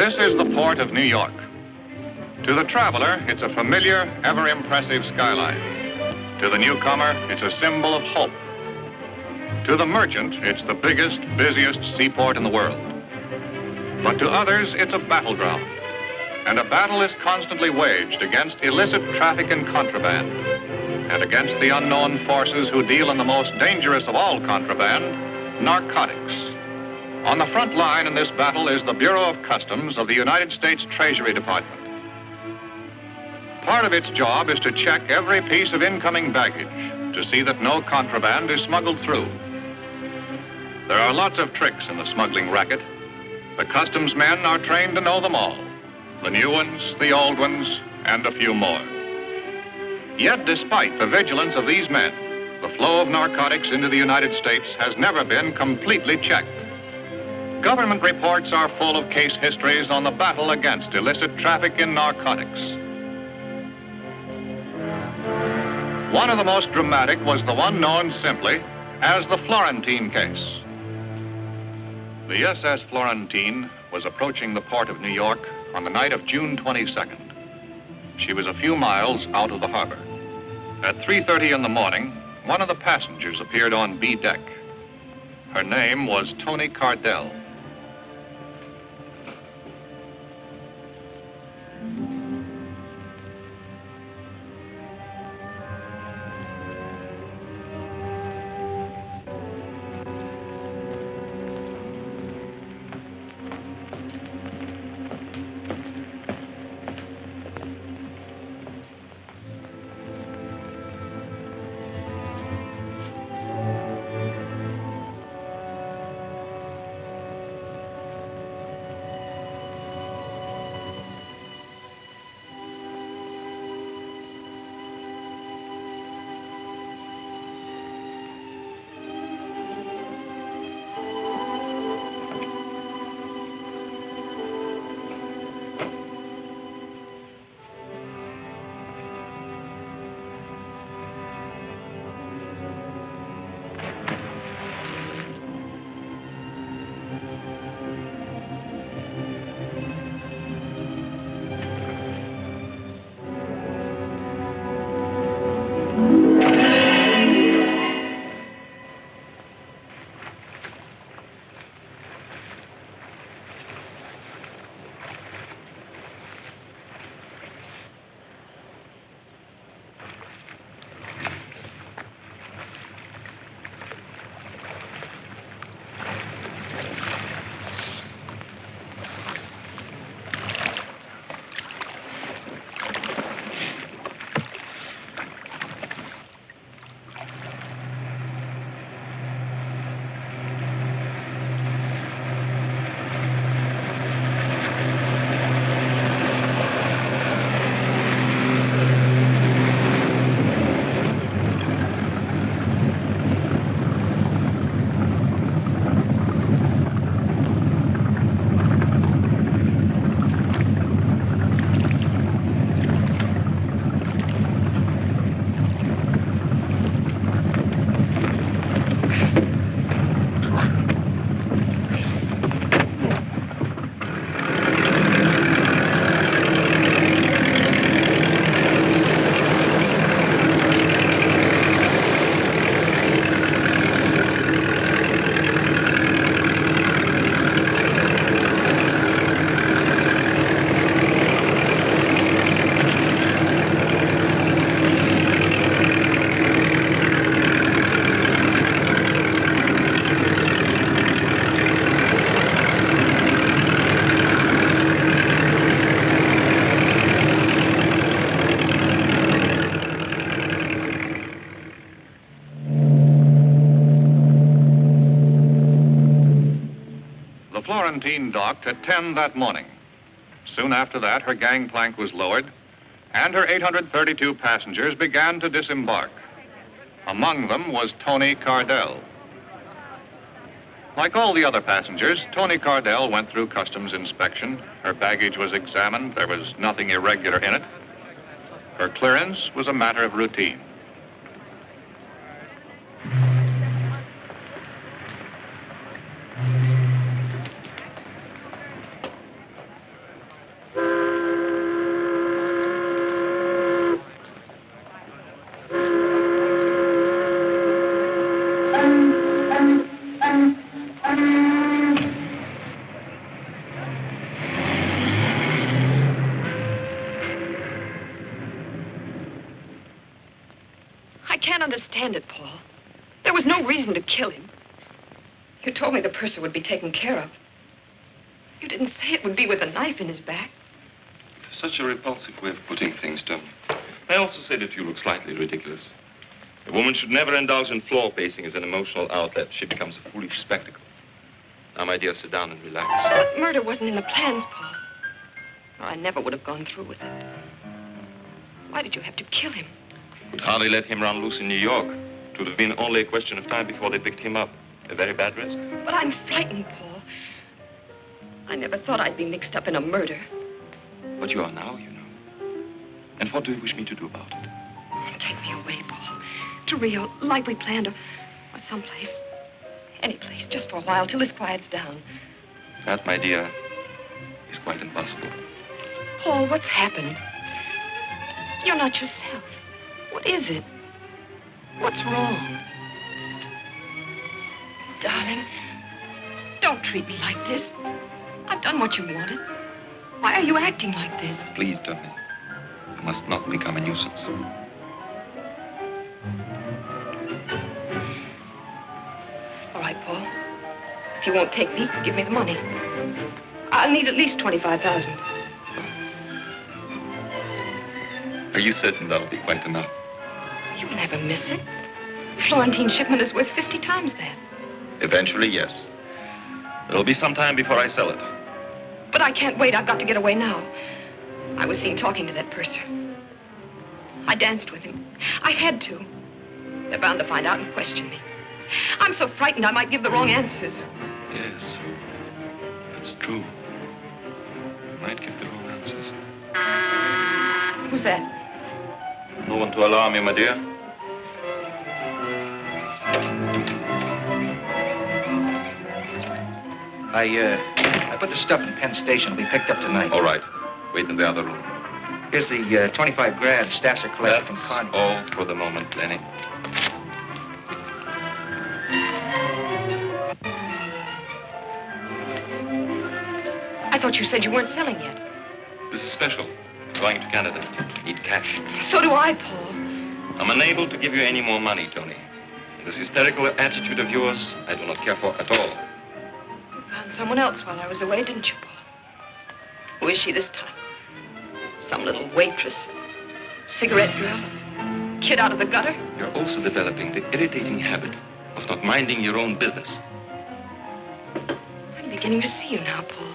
This is the port of New York. To the traveler, it's a familiar, ever-impressive skyline. To the newcomer, it's a symbol of hope. To the merchant, it's the biggest, busiest seaport in the world. But to others, it's a battleground. And a battle is constantly waged against illicit traffic in contraband and against the unknown forces who deal in the most dangerous of all contraband, narcotics. On the front line in this battle is the Bureau of Customs of the United States Treasury Department. Part of its job is to check every piece of incoming baggage to see that no contraband is smuggled through. There are lots of tricks in the smuggling racket. The customs men are trained to know them all. The new ones, the old ones, and a few more. Yet, despite the vigilance of these men, the flow of narcotics into the United States has never been completely checked. Government reports are full of case histories on the battle against illicit traffic in narcotics. One of the most dramatic was the one known simply as the Florentine case. The SS Florentine was approaching the port of New York on the night of June 22nd. She was a few miles out of the harbor. At 3:30 in the morning, one of the passengers appeared on B deck. Her name was Toni Cardell. Florentine docked at 10 that morning. Soon after that, her gangplank was lowered, and her 832 passengers began to disembark. Among them was Toni Cardell. Like all the other passengers, Toni Cardell went through customs inspection. Her baggage was examined. There was nothing irregular in it. Her clearance was a matter of routine. can't understand it, Paul. There was no reason to kill him. You told me the purser would be taken care of. You didn't say it would be with a knife in his back. Such a repulsive way of putting things, Toni. I also say that you look slightly ridiculous. A woman should never indulge in floor pacing as an emotional outlet. She becomes a foolish spectacle. Now, my dear, sit down and relax. But murder wasn't in the plans, Paul. Or I never would have gone through with it. Why did you have to kill him? Would hardly let him run loose in New York. It would have been only a question of time before they picked him up. A very bad risk. But I'm frightened, Paul. I never thought I'd be mixed up in a murder. But you are now, you know. And what do you wish me to do about it? Take me away, Paul. To Rio, like we planned, or someplace. Any place, just for a while, till this quiets down. That, my dear, is quite impossible. Paul, what's happened? You're not yourself. What is it? What's wrong? Darling, don't treat me like this. I've done what you wanted. Why are you acting like this? Please, Toni. I must not become a nuisance. All right, Paul. If you won't take me, give me the money. I'll need at least $25,000. Are you certain that'll be quite enough? You'll never miss it. The Florentine shipment is worth 50 times that. Eventually, yes. It'll be some time before I sell it. But I can't wait. I've got to get away now. I was seen talking to that purser. I danced with him. I had to. They're bound to find out and question me. I'm so frightened I might give the wrong answers. Yes, that's true. You might give the wrong answers. Who's that? No one to alarm you, my dear. I put the stuff in Penn Station. It'll be picked up tonight. All right. Wait in the other room. Here's the 25 grand staffs are collected from Cardell. All for the moment, Lenny. I thought you said you weren't selling yet. This is special. Going to Canada. Need cash. So do I, Paul. I'm unable to give you any more money, Toni. This hysterical attitude of yours, I do not care for at all. You found someone else while I was away, didn't you, Paul? Who is she this time? Some little waitress? Cigarette girl? Kid out of the gutter? You're also developing the irritating habit of not minding your own business. I'm beginning to see you now, Paul.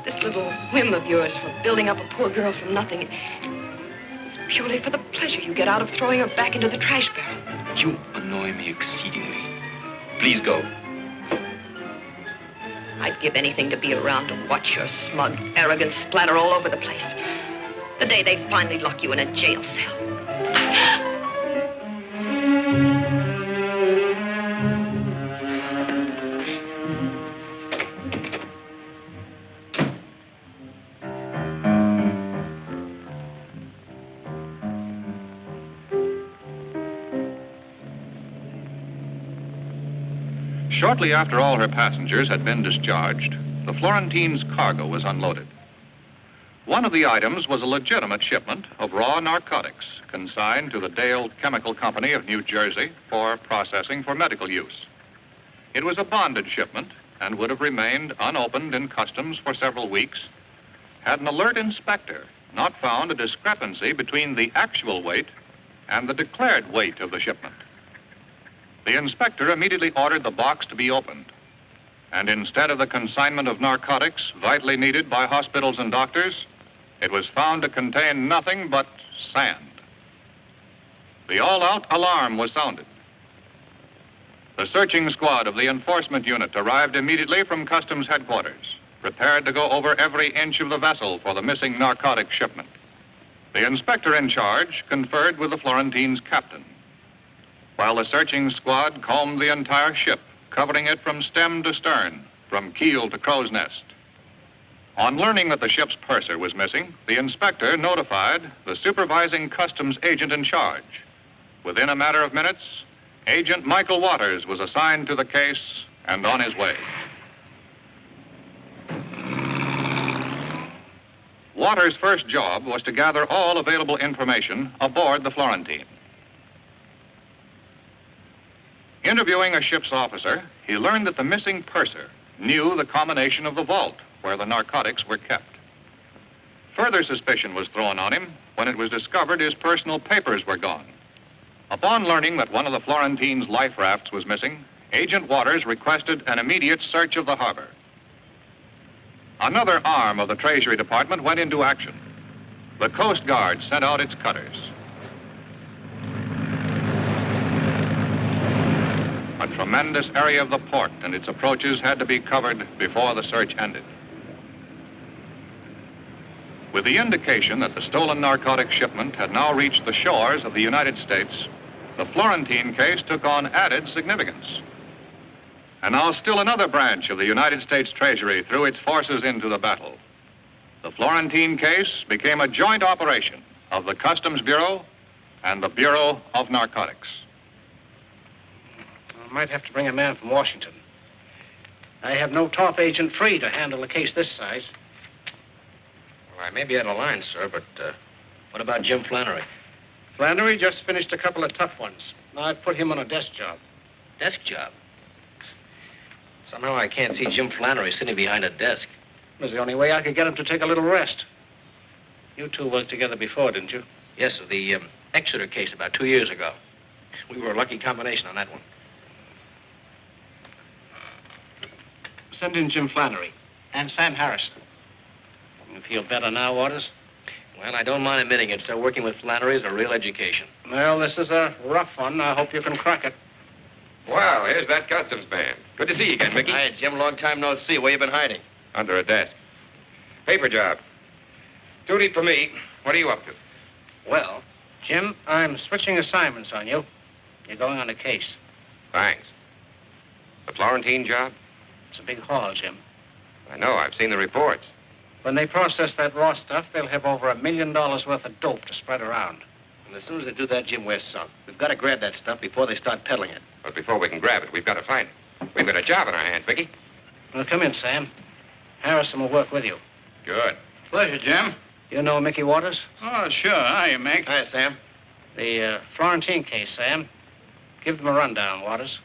This little whim of yours for building up a poor girl from nothing, it's purely for the pleasure you get out of throwing her back into the trash barrel. You annoy me exceedingly. Please go. I'd give anything to be around to watch your smug arrogance splatter all over the place. The day they finally lock you in a jail cell. Shortly after all her passengers had been discharged, the Florentine's cargo was unloaded. One of the items was a legitimate shipment of raw narcotics consigned to the Dale Chemical Company of New Jersey for processing for medical use. It was a bonded shipment and would have remained unopened in customs for several weeks had an alert inspector not found a discrepancy between the actual weight and the declared weight of the shipment. The inspector immediately ordered the box to be opened. And instead of the consignment of narcotics vitally needed by hospitals and doctors, it was found to contain nothing but sand. The all-out alarm was sounded. The searching squad of the enforcement unit arrived immediately from customs headquarters, prepared to go over every inch of the vessel for the missing narcotic shipment. The inspector in charge conferred with the Florentine's captain, while the searching squad combed the entire ship, covering it from stem to stern, from keel to crow's nest. On learning that the ship's purser was missing, the inspector notified the supervising customs agent in charge. Within a matter of minutes, Agent Michael Waters was assigned to the case and on his way. Waters' first job was to gather all available information aboard the Florentine. Interviewing a ship's officer, he learned that the missing purser knew the combination of the vault where the narcotics were kept. Further suspicion was thrown on him when it was discovered his personal papers were gone. Upon learning that one of the Florentine's life rafts was missing, Agent Waters requested an immediate search of the harbor. Another arm of the Treasury Department went into action. The Coast Guard sent out its cutters. A tremendous area of the port and its approaches had to be covered before the search ended. With the indication that the stolen narcotic shipment had now reached the shores of the United States, the Florentine case took on added significance. And now still another branch of the United States Treasury threw its forces into the battle. The Florentine case became a joint operation of the Customs Bureau and the Bureau of Narcotics. I might have to bring a man from Washington. I have no top agent free to handle a case this size. Well, I may be out of line, sir, but what about Jim Flannery? Flannery just finished a couple of tough ones. Now I've put him on a desk job. Desk job? Somehow I can't see Jim Flannery sitting behind a desk. It was the only way I could get him to take a little rest. You two worked together before, didn't you? Yes, sir, the Exeter case about 2 years ago. We were a lucky combination on that one. Send in Jim Flannery and Sam Harrison. You feel better now, Waters? Well, I don't mind admitting it, sir. Working with Flannery is a real education. Well, this is a rough one. I hope you can crack it. Well, here's that customs man. Good to see you again, Mickey. Hi, Jim. Long time no see. Where you been hiding? Under a desk. Paper job. Duty for me. What are you up to? Well, Jim, I'm switching assignments on you. You're going on a case. Thanks. The Florentine job? It's a big haul, Jim. I know. I've seen the reports. When they process that raw stuff, they'll have over $1 million worth of dope to spread around. And as soon as they do that, Jim, we're sunk. We've got to grab that stuff before they start peddling it. But before we can grab it, we've got to find it. We've got a job in our hands, Mickey. Well, come in, Sam. Harrison will work with you. Good. Pleasure, Jim. You know Mickey Waters? Oh, sure. Hiya, Mick. Hi, Sam. The Florentine case, Sam. Give them a rundown, Waters.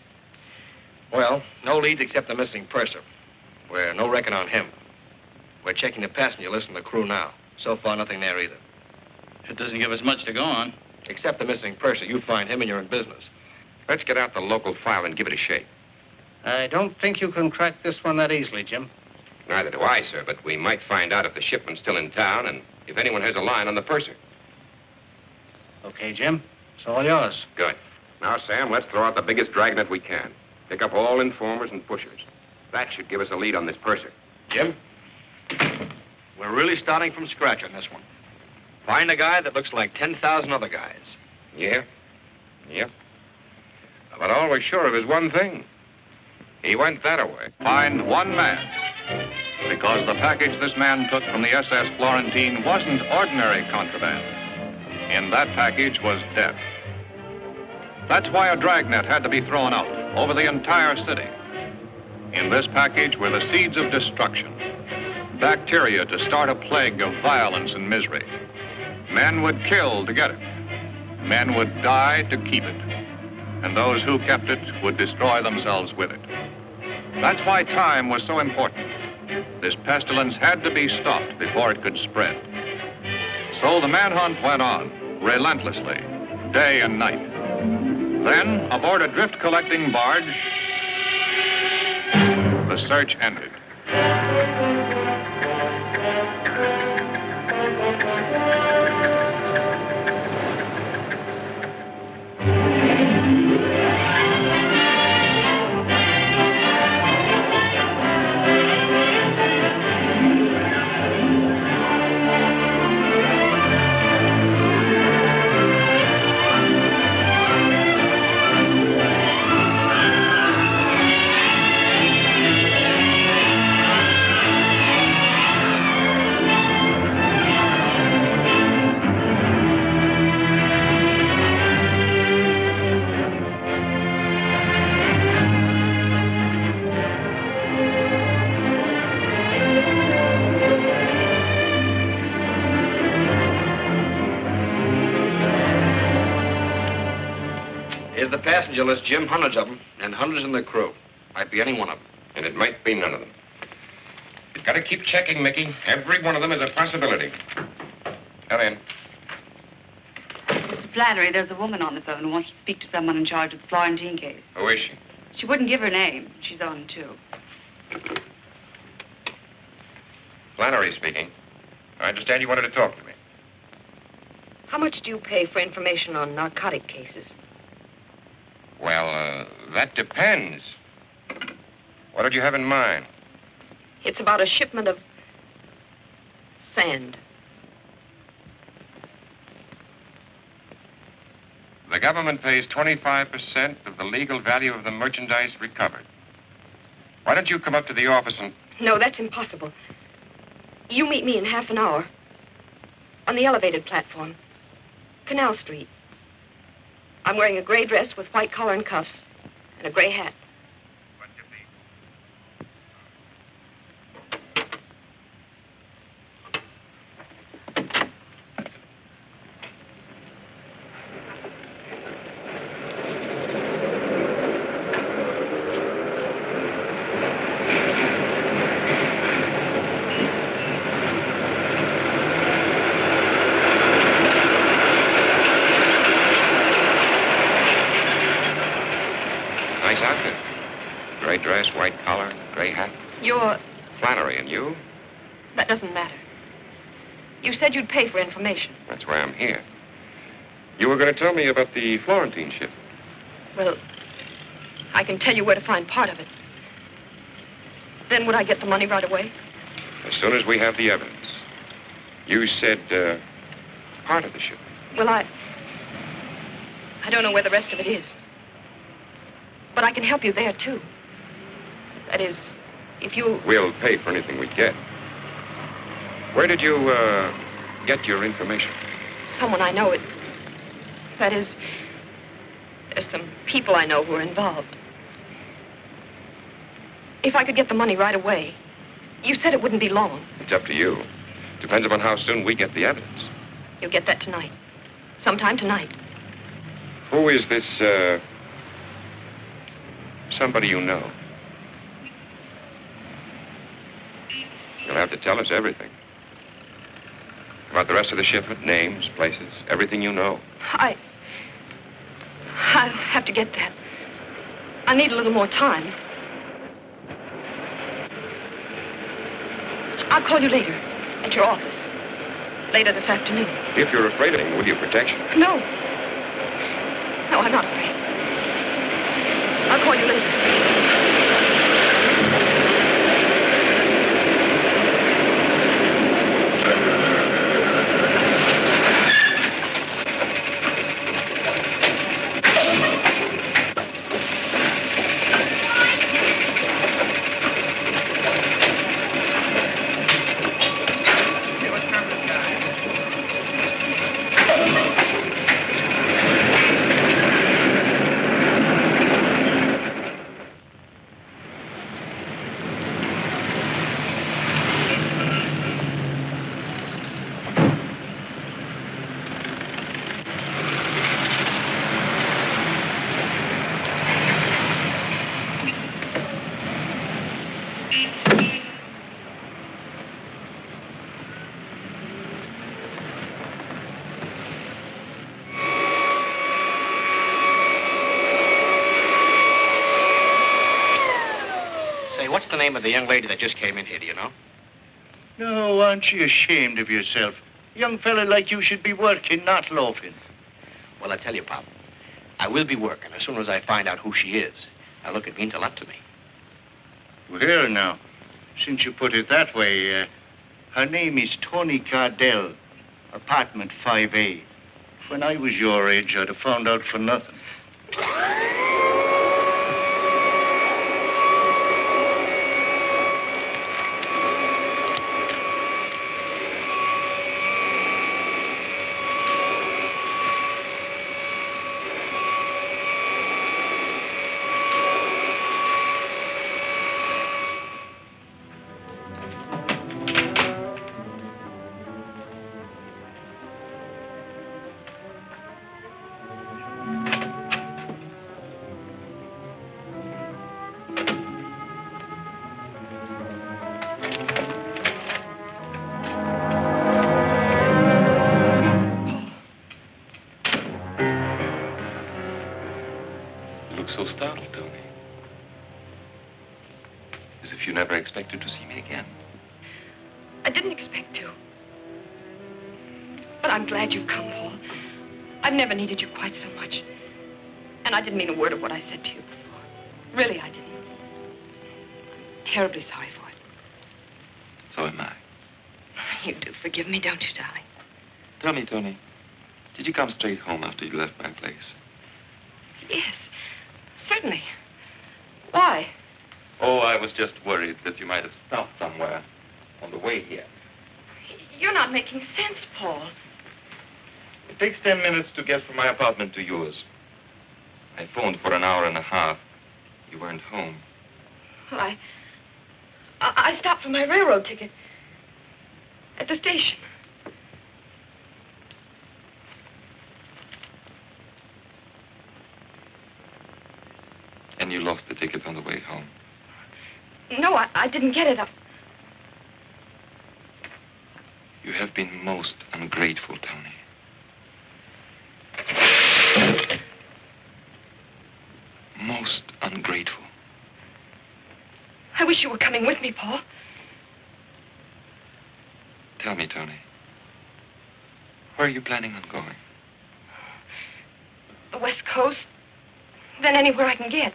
Well, no leads except the missing purser. We're no reckon on him. We're checking the passenger list and the crew now. So far, nothing there either. It doesn't give us much to go on. Except the missing purser. You find him and you're in business. Let's get out the local file and give it a shake. I don't think you can crack this one that easily, Jim. Neither do I, sir, but we might find out if the shipment's still in town and if anyone has a line on the purser. Okay, Jim. It's all yours. Good. Now, Sam, let's throw out the biggest dragnet we can. Pick up all informers and pushers. That should give us a lead on this purser. Jim? We're really starting from scratch on this one. Find a guy that looks like 10,000 other guys. Yeah? Yep. But all we're sure of is one thing. He went that away. Find one man. Because the package this man took from the SS Florentine wasn't ordinary contraband. In that package was death. That's why a dragnet had to be thrown out over the entire city. In this package were the seeds of destruction. Bacteria to start a plague of violence and misery. Men would kill to get it. Men would die to keep it. And those who kept it would destroy themselves with it. That's why time was so important. This pestilence had to be stopped before it could spread. So the manhunt went on, relentlessly, day and night. Then, aboard a drift-collecting barge, the search ended. the passenger list, Jim, hundreds of them, and hundreds in the crew. Might be any one of them. And it might be none of them. You've got to keep checking, Mickey. Every one of them is a possibility. Come in. Mr. Flannery, there's a woman on the phone who wants to speak to someone in charge of the Florentine case. Who is she? She wouldn't give her name. She's on, too. Flannery speaking. I understand you wanted to talk to me. How much do you pay for information on narcotic cases? Well, that depends. What did you have in mind? It's about a shipment of sand. The government pays 25% of the legal value of the merchandise recovered. Why don't you come up to the office and... No, that's impossible. You meet me in half an hour on the elevated platform, Canal Street. I'm wearing a gray dress with white collar and cuffs and a gray hat. Dress, white collar, gray hat. You're... Flannery, and you? That doesn't matter. You said you'd pay for information. That's why I'm here. You were going to tell me about the Florentine ship. Well, I can tell you where to find part of it. Then would I get the money right away? As soon as we have the evidence. You said, part of the ship. Well, I don't know where the rest of it is. But I can help you there, too. That is, if you... We'll pay for anything we get. Where did you, get your information? Someone I know. That is, there's some people I know who are involved. If I could get the money right away, you said it wouldn't be long. It's up to you. Depends upon how soon we get the evidence. You'll get that tonight. Sometime tonight. Who is this, somebody you know? You'll have to tell us everything. About the rest of the shipment, names, places, everything you know. I'll have to get that. I need a little more time. I'll call you later at your office. Later this afternoon. If you're afraid of him, will you protection? No. No, I'm not afraid. I'll call you later. What's the name of the young lady that just came in here, do you know? No, aren't you ashamed of yourself? A young fella like you should be working, not loafing. Well, I tell you, Pop, I will be working as soon as I find out who she is. Now, look, it means a lot to me. Well, now, since you put it that way, her name is Toni Cardell, apartment 5A. When I was your age, I'd have found out for nothing. if you never expected to see me again. I didn't expect to. But I'm glad you've come, Paul. I've never needed you quite so much. And I didn't mean a word of what I said to you before. Really, I didn't. I'm terribly sorry for it. So am I. You do forgive me, don't you, darling? Tell me, Toni, did you come straight home after you left my place? Yes, certainly. Why? Oh, I was just worried that you might have stopped somewhere on the way here. You're not making sense, Paul. It takes 10 minutes to get from my apartment to yours. I phoned for an hour and a half. You weren't home. Well, I stopped for my railroad ticket at the station. And you lost the ticket on the way home. No, I didn't get it. You have been most ungrateful, Toni. Most ungrateful. I wish you were coming with me, Paul. Tell me, Toni, where are you planning on going? The West Coast, then anywhere I can get.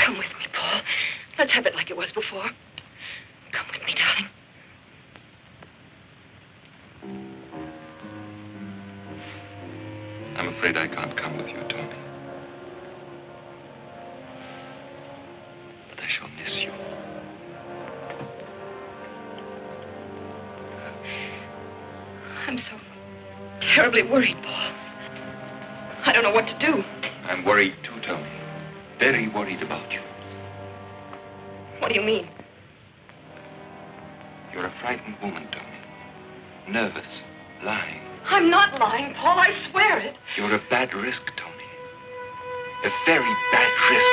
Come with me, Paul. Let's have it like it was before. Come with me, darling. I'm afraid I can't come with you, Toni. But I shall miss you. I'm so terribly worried, Paul. I don't know what to do. I'm worried too, Toni. Very worried about you. What do you mean? You're a frightened woman, Toni. Nervous, lying. I'm not lying, Paul. I swear it. You're a bad risk, Toni. A very bad risk.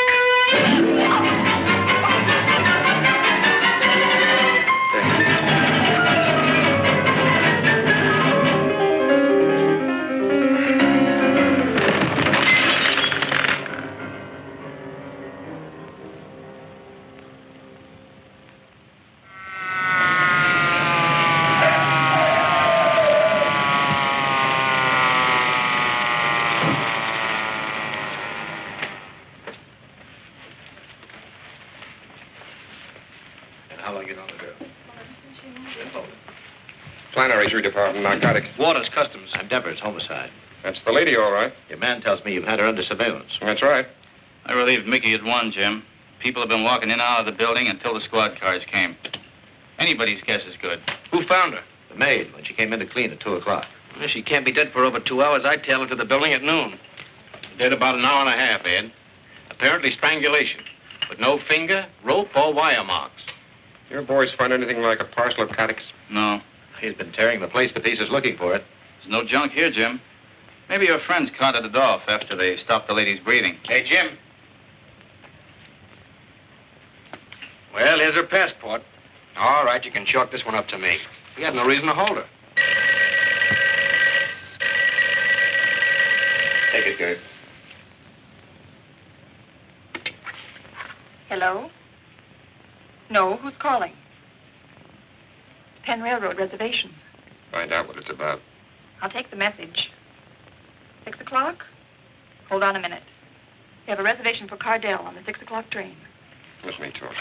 Flannery, your department, narcotics. Waters, Customs. I'm Dever's, homicide. That's the lady, all right. Your man tells me you've had her under surveillance. That's right. I relieved Mickey at 1, Jim. People have been walking in and out of the building until the squad cars came. Anybody's guess is good. Who found her? The maid, when she came in to clean at 2 o'clock. Well, she can't be dead for over 2 hours. I tailed her to the building at noon. Dead about an hour and a half, Ed. Apparently strangulation. But no finger, rope, or wire marks. Your boys find anything like a parcel of narcotics? No. He's been tearing the place to pieces looking for it. There's no junk here, Jim. Maybe your friends carted it off after they stopped the lady's breathing. Hey, Jim. Well, here's her passport. All right, you can chalk this one up to me. We had no reason to hold her. Take it, Gabe. Hello? No, who's calling? Penn Railroad reservations. Find out what it's about. I'll take the message. 6 o'clock? Hold on a minute. We have a reservation for Cardell on the 6 o'clock train. Let me talk.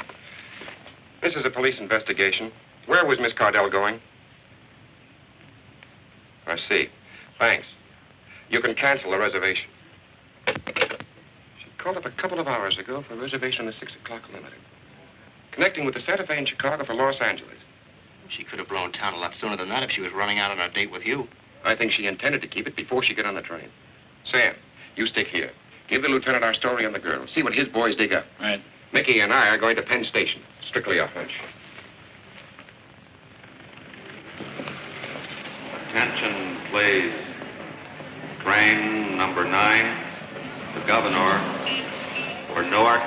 This is a police investigation. Where was Miss Cardell going? I see. Thanks. You can cancel the reservation. She called up a couple of hours ago for a reservation on the 6 o'clock limited. Connecting with the Santa Fe in Chicago for Los Angeles. She could have blown town a lot sooner than that if she was running out on a date with you. I think she intended to keep it before she got on the train. Sam, you stick here. Give the lieutenant our story on the girl. See what his boys dig up. Right. Mickey and I are going to Penn Station. Strictly a hunch. Attention, please. Train number 9, the Governor, for Newark,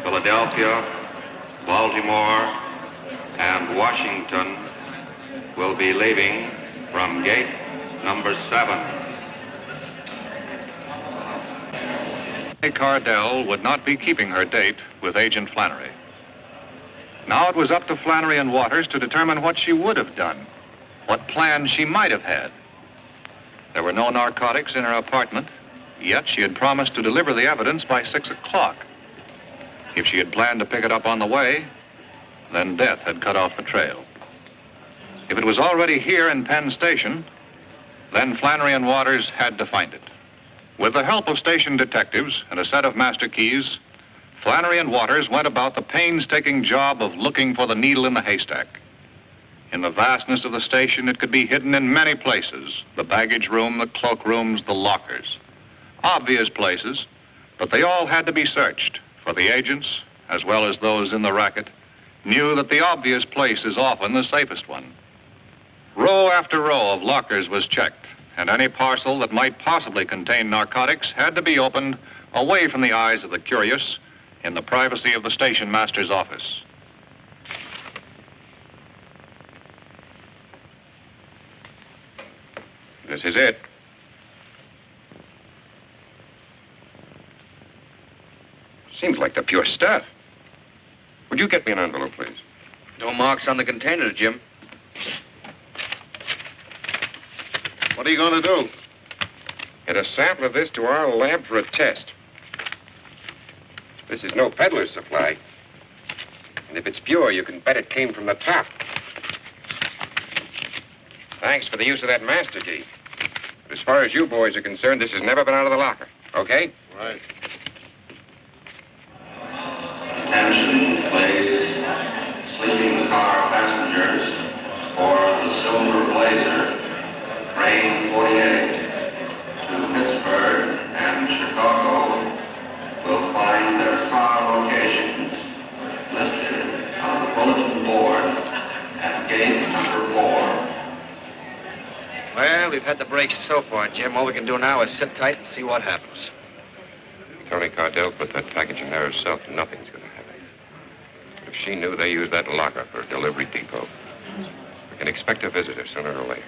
Philadelphia, Baltimore, and Washington will be leaving from gate number 7. Cardell would not be keeping her date with Agent Flannery. Now it was up to Flannery and Waters to determine what she would have done, what plans she might have had. There were no narcotics in her apartment, yet she had promised to deliver the evidence by 6 o'clock. If she had planned to pick it up on the way, then death had cut off the trail. If it was already here in Penn Station, then Flannery and Waters had to find it. With the help of station detectives and a set of master keys, Flannery and Waters went about the painstaking job of looking for the needle in the haystack. In the vastness of the station, it could be hidden in many places: the baggage room, the cloakrooms, the lockers. Obvious places, but they all had to be searched, for the agents, as well as those in the racket, knew that the obvious place is often the safest one. Row after row of lockers was checked, and any parcel that might possibly contain narcotics had to be opened away from the eyes of the curious in the privacy of the station master's office. This is it. Seems like the pure stuff. Would you get me an envelope, please? No marks on the container, Jim. What are you going to do? Get a sample of this to our lab for a test. This is no peddler's supply. And if it's pure, you can bet it came from the top. Thanks for the use of that master key. But as far as you boys are concerned, this has never been out of the locker. Okay? Right. Attention, please. Sleeping car passengers for the Silver Blazer, train 48 to Pittsburgh and Chicago will find their car locations listed on the bulletin board at gate number 4. Well, we've had the breaks so far, Jim. All we can do now is sit tight and see what happens. Toni Cardell put that package in there herself. Nothing's going to happen. If she knew they used that locker for a delivery depot, we can expect a visitor sooner or later.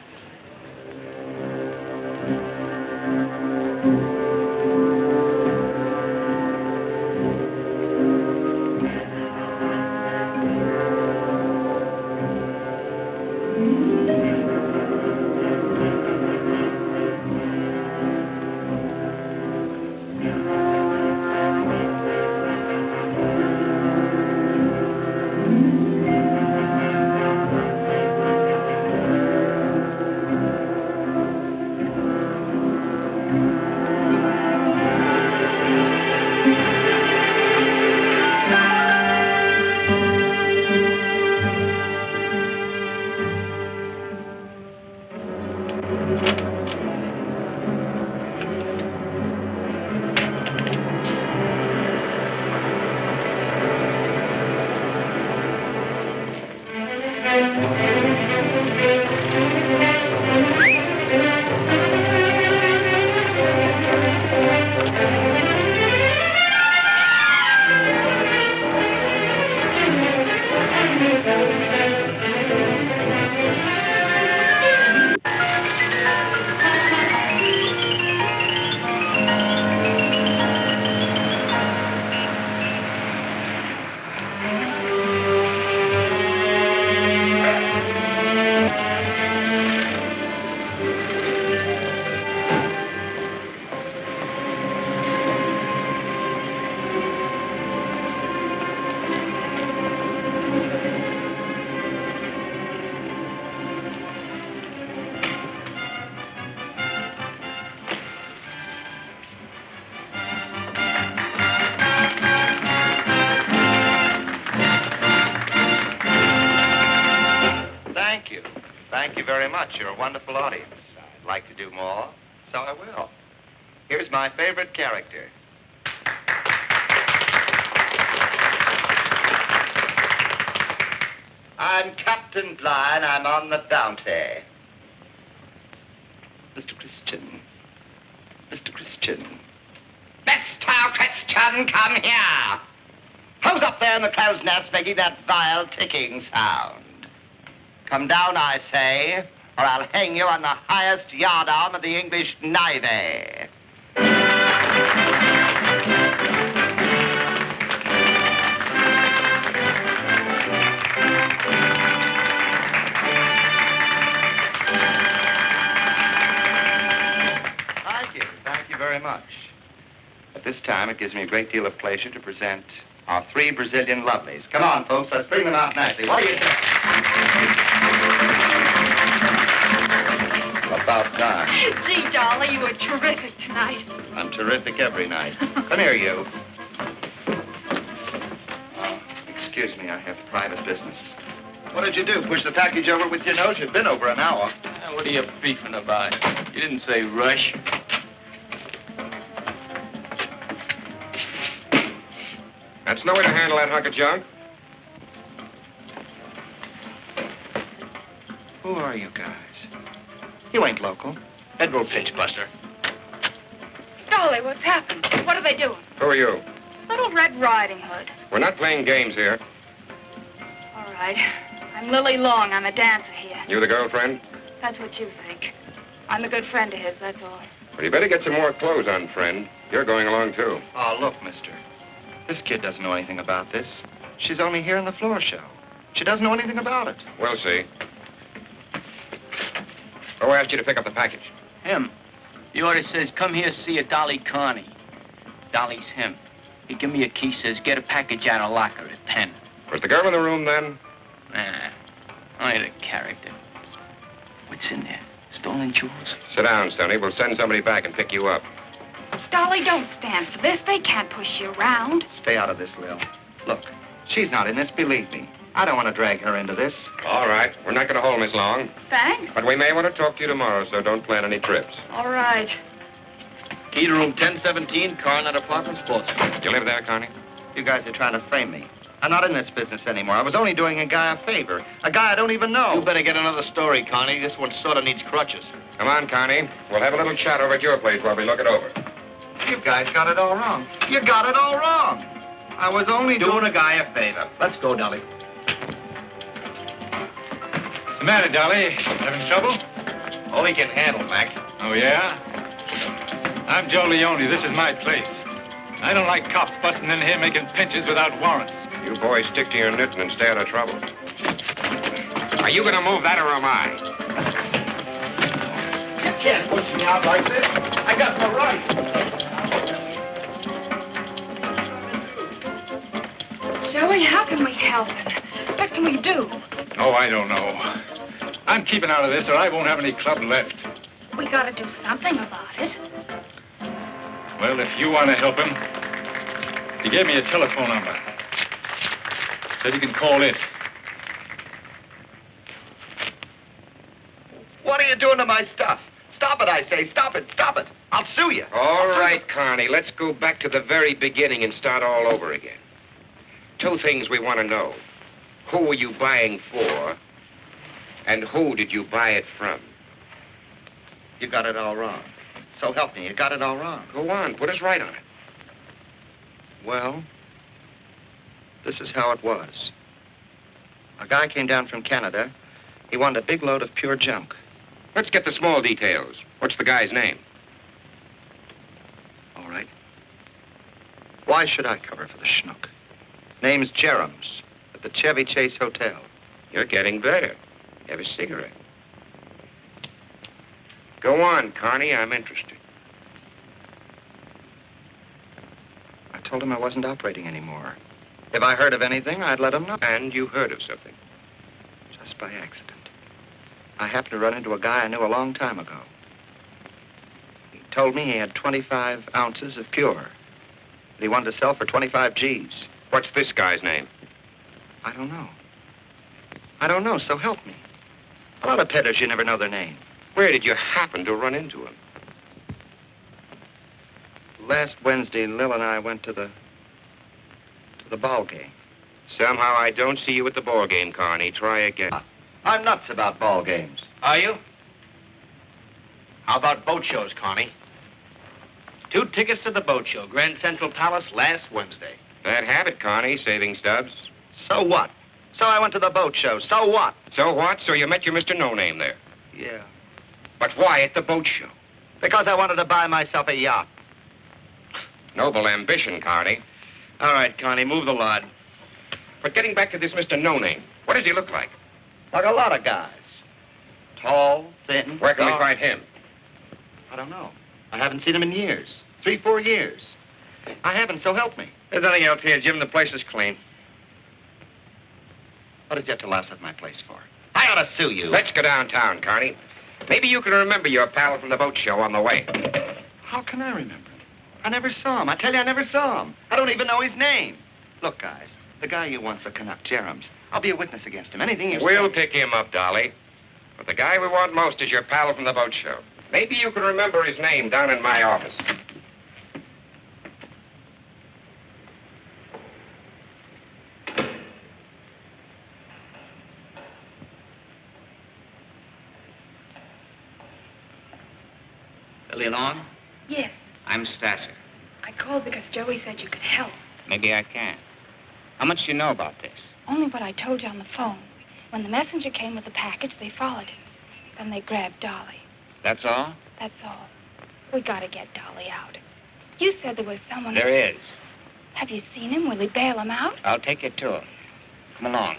You're a wonderful audience. I'd like to do more, so I will. Here's my favorite character. I'm Captain Bligh, and I'm on the bounty. Mr. Christian. Mr. Christian. Mr. Christian, come here. Who's up there in the crow's nest making that vile ticking sound? Come down, I say, or I'll hang you on the highest yardarm of the English Navy. much. At this time, it gives me a great deal of pleasure to present our 3 Brazilian lovelies. Come on, folks, let's bring them out nicely. What do you think? About time. Gee, Dolly, you were terrific tonight. I'm terrific every night. Come here, you. Excuse me, I have private business. What did you do? Push the package over with your nose? You've been over an hour. What are you beefing about? You didn't say rush. That's no way to handle that hunk of junk. Who are you guys? You ain't local. Federal pitch buster. Dolly, what's happened? What are they doing? Who are you? Little Red Riding Hood. We're not playing games here. All right. I'm Lily Long. I'm a dancer here. You the girlfriend? That's what you think. I'm a good friend of his, that's all. Well, you better get some more clothes on, friend. You're going along, too. Oh, look, mister. This kid doesn't know anything about this. She's only here in the floor show. She doesn't know anything about it. We'll see. Who asked you to pick up the package? Him. The order says, come here, see a Dolly Carney. Dolly's him. He give me a key, says, get a package out of locker at 10. Was the girl in the room then? Nah, only the character. What's in there? Stolen jewels? Sit down, Sonny. We'll send somebody back and pick you up. Dolly, don't stand for this. They can't push you around. Stay out of this, Lil. Look, she's not in this, believe me. I don't want to drag her into this. All right. We're not going to hold Miss Long. Thanks. But we may want to talk to you tomorrow, so don't plan any trips. All right. Key to room 1017, Coronet Apartments, Boston. You live there, Connie? You guys are trying to frame me. I'm not in this business anymore. I was only doing a guy a favor. A guy I don't even know. You better get another story, Connie. This one sort of needs crutches. Come on, Connie. We'll have a little chat over at your place while we look it over. You guys got it all wrong. You got it all wrong. I was only Doing a guy a favor. Let's go, Dolly. What's the matter, Dolly? Having trouble? All he can handle, Mac. Oh, yeah? I'm Joe Leone. This is my place. I don't like cops busting in here making pinches without warrants. You boys stick to your knitting and stay out of trouble. Are you going to move that or am I? You can't push me out like this. I got no right. Joey, how can we help him? What can we do? Oh, I don't know. I'm keeping out of this or I won't have any club left. We gotta do something about it. Well, if you want to help him, he gave me a telephone number. Said you can call it. What are you doing to my stuff? Stop it, I say. Stop it. Stop it. I'll sue you. All right, Connie. Let's go back to the very beginning and start all over again. 2 things we want to know. Who were you buying for? And who did you buy it from? You got it all wrong. So help me. You got it all wrong. Go on. Put us right on it. Well, this is how it was. A guy came down from Canada. He wanted a big load of pure junk. Let's get the small details. What's the guy's name? All right. Why should I cover for the schnook? Name's Jerems, at the Chevy Chase Hotel. You're getting better. Have a cigarette. Go on, Connie. I'm interested. I told him I wasn't operating anymore. If I heard of anything, I'd let him know. And you heard of something? Just by accident. I happened to run into a guy I knew a long time ago. He told me he had 25 ounces of pure that he wanted to sell for 25 G's. What's this guy's name? I don't know. I don't know, so help me. A lot of peddlers, you never know their name. Where did you happen to run into him? Last Wednesday, Lil and I went to the ball game. Somehow I don't see you at the ball game, Carney. Try again. I'm nuts about ball games. Are you? How about boat shows, Connie? 2 tickets to the boat show, Grand Central Palace, last Wednesday. Bad habit, Carney, saving stubs. So what? So I went to the boat show. So what? So what? So you met your Mr. No-Name there. Yeah. But why at the boat show? Because I wanted to buy myself a yacht. Noble ambition, Carney. All right, Connie, move the lot. But getting back to this Mr. No-Name, what does he look like? Like a lot of guys. Tall, thin. Where can we dark. find him? I don't know. I haven't seen him in years. 3-4 years. I haven't, so help me. There's nothing else here, Jim. The place is clean. What did you have to louse up my place for? I ought to sue you. Let's go downtown, Carney. Maybe you can remember your pal from the boat show on the way. How can I remember him? I never saw him. I tell you, I never saw him. I don't even know his name. Look, guys, the guy you want for Canuck, Jerem's, I'll be a witness against him. Anything you We'll say. pick him up, Dolly. But the guy we want most is your pal from the boat show. Maybe you can remember his name down in my office. Billy Long? Yes. I'm Stasser. I called because Joey said you could help. Maybe I can. How much do you know about this? Only what I told you on the phone. When the messenger came with the package, they followed him. Then they grabbed Dolly. That's all? That's all. We gotta get Dolly out. You said there was someone... There is. Have you seen him? Will he bail him out? I'll take you to him. Come along.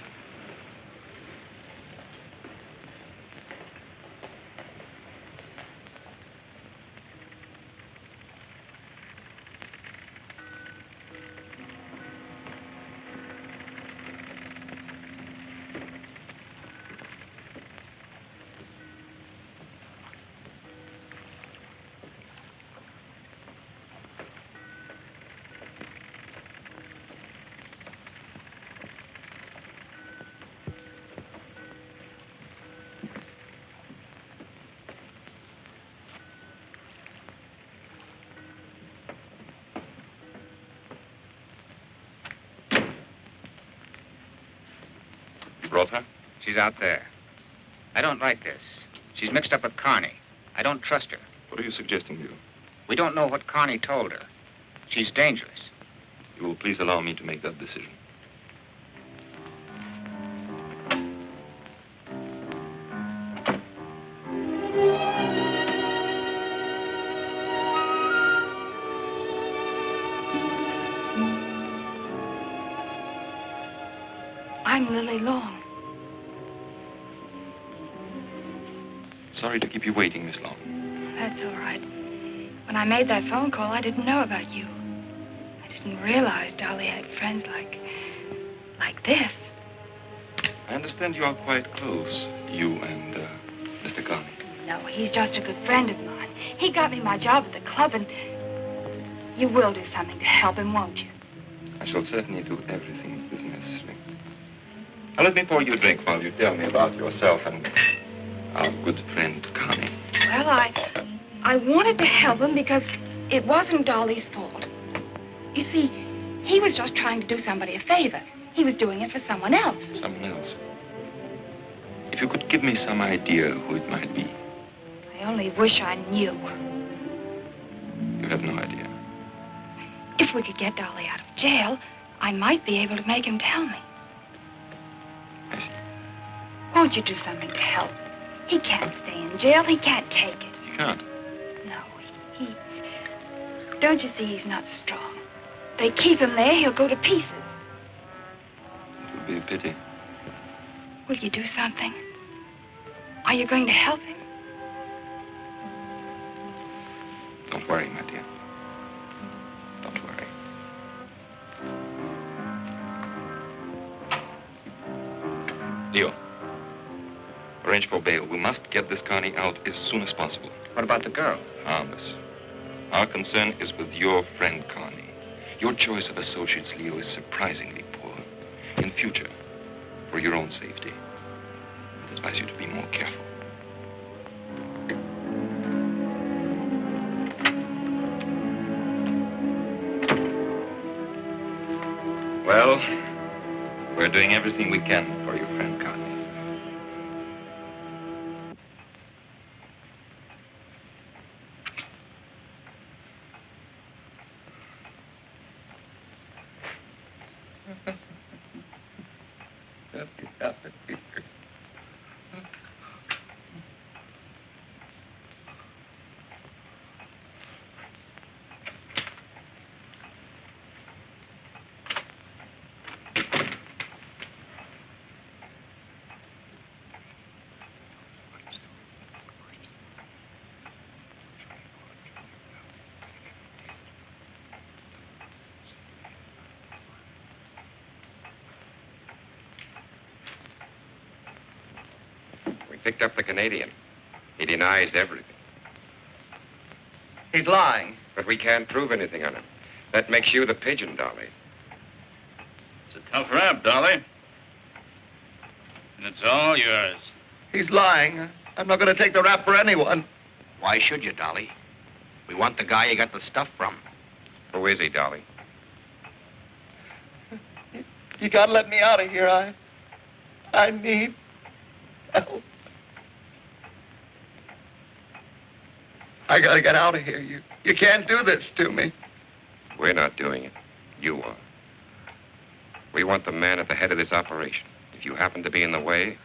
Brought her? She's out there. I don't like this. She's mixed up with Carney. I don't trust her. What are you suggesting, Bill? We don't know what Carney told her. She's dangerous. You will please allow me to make that decision. I'm Lily Long. Sorry to keep you waiting this long. That's all right. When I made that phone call, I didn't know about you. I didn't realize Dolly had friends like this. I understand you are quite close, you and Mr. Carney. No, he's just a good friend of mine. He got me my job at the club, and you will do something to help him, won't you? I shall certainly do everything that is necessary. Now, let me pour you a drink while you tell me about yourself and our good friend, Carney. Well, I wanted to help him because it wasn't Dolly's fault. You see, he was just trying to do somebody a favor. He was doing it for someone else. Someone else? If you could give me some idea who it might be. I only wish I knew. You have no idea. If we could get Dolly out of jail, I might be able to make him tell me. I see. Won't you do something to help? He can't stay in jail. He can't take it. You can't? No, he... Don't you see he's not strong? They keep him there, he'll go to pieces. It would be a pity. Will you do something? Are you going to help him? Don't worry, my dear. Don't worry. Leo, arrange for bail. We must get this Carney out as soon as possible. What about the girl? Harmless. Our concern is with your friend, Carney. Your choice of associates, Leo, is surprisingly poor. In future, for your own safety, I advise you to be more careful. Well, we're doing everything we can for your friend, Carney. picked up the Canadian. He denies everything. He's lying. But we can't prove anything on him. That makes you the pigeon, Dolly. It's a tough rap, Dolly. And it's all yours. He's lying. I'm not going to take the rap for anyone. Why should you, Dolly? We want the guy you got the stuff from. Who is he, Dolly? You got to let me out of here. I need help. I got to get out of here. You can't do this to me. We're not doing it. You are. We want the man at the head of this operation. If you happen to be in the way,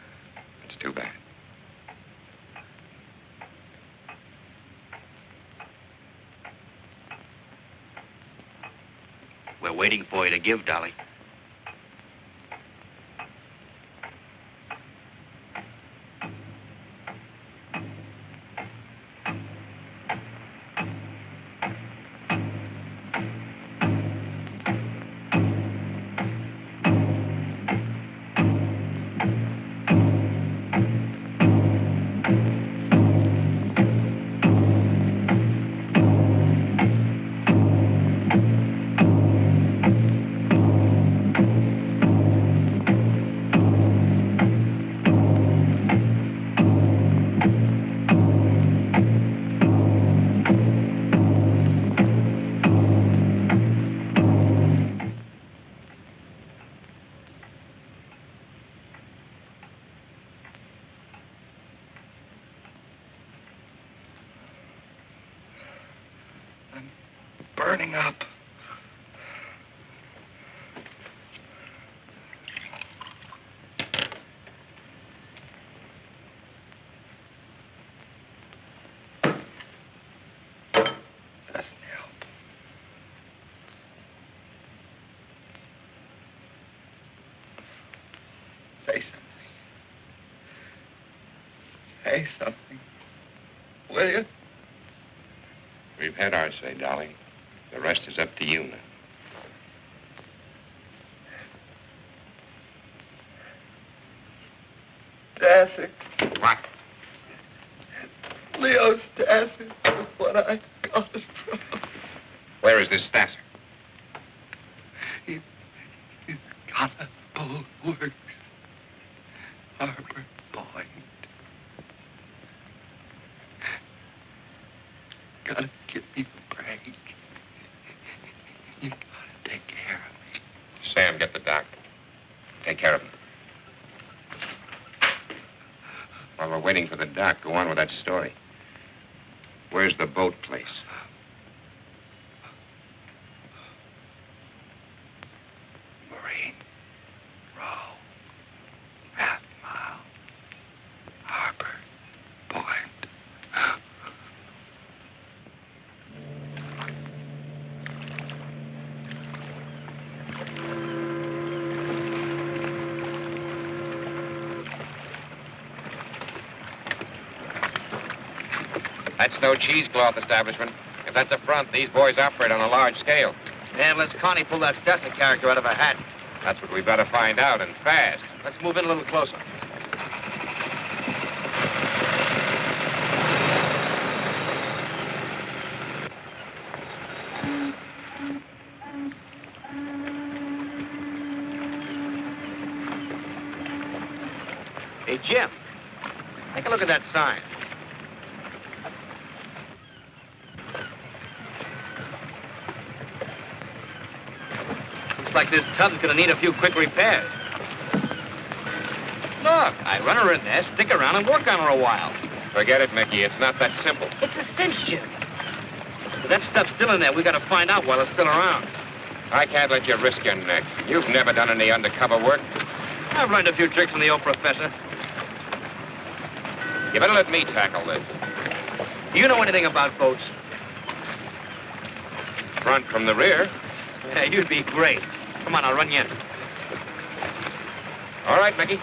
it's too bad. We're waiting for you to give, Dolly. Burning up. Doesn't help. Say something. Say something. Will you? We've had our say, Dolly. The rest is up to you now. Dancing. What? Leo's dancing is what I got it from. Where is this Stasser? He's got a bulwarks. Harbor Point. Gotta give me a break. You gotta take care of me. Sam, get the doc. Take care of him. While we're waiting for the doc, go on with that story. Where's the boat place? Marine Row. Half Mile. Harbor Point. That's no cheesecloth establishment. If that's a front, these boys operate on a large scale. Yeah, unless Connie pulled that Stasser character out of her hat. That's what we've got to find out, and fast. Let's move in a little closer. Hey, Jim, take a look at that sign. Looks like this tub's gonna need a few quick repairs. Look, I'd run her in there, stick around, and work on her a while. Forget it, Mickey. It's not that simple. It's a cinch, Jim. If that stuff's still in there, we gotta find out while it's still around. I can't let you risk your neck. You've never done any undercover work. I've learned a few tricks from the old professor. You better let me tackle this. Do you know anything about boats? Front from the rear. Yeah, you'd be great. Come on, I'll run you in. All right, Mickey.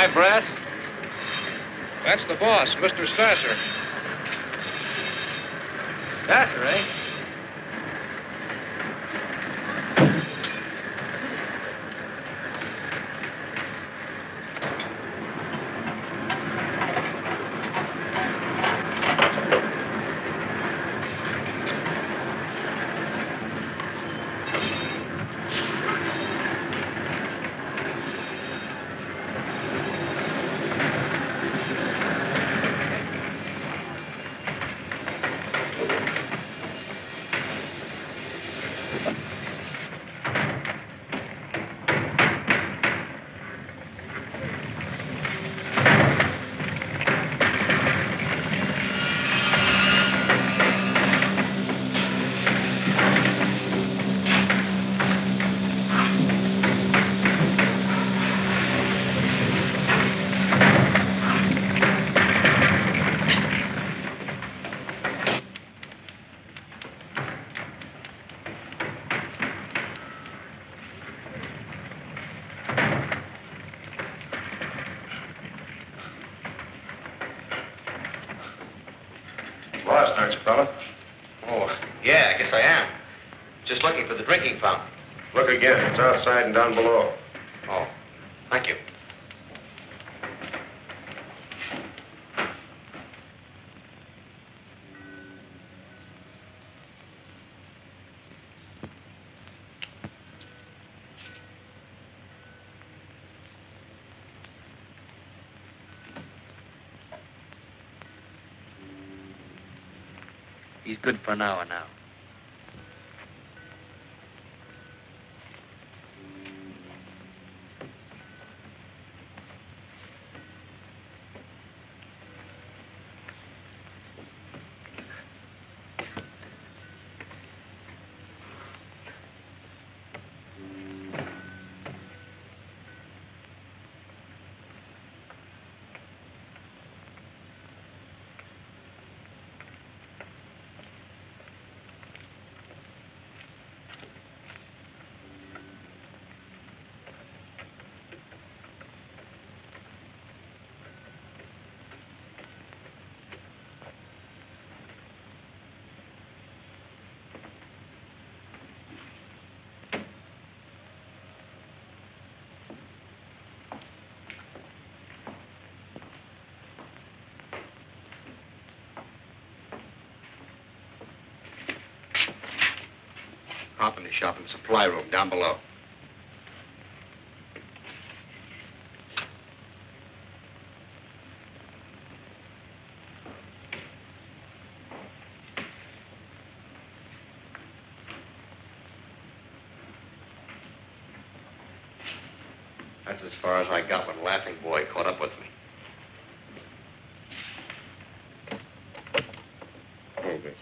Hi, Brass. That's the boss, Mr. Sasser. Sasser, eh? Lost, aren't you, fella? Oh, yeah, I guess I am. Just looking for the drinking fountain. Look again. It's outside and down below. Oh, thank you. He's good for an hour now. Company shop and supply room down below. That's as far as I got when Laughing Boy caught up with me. Okay.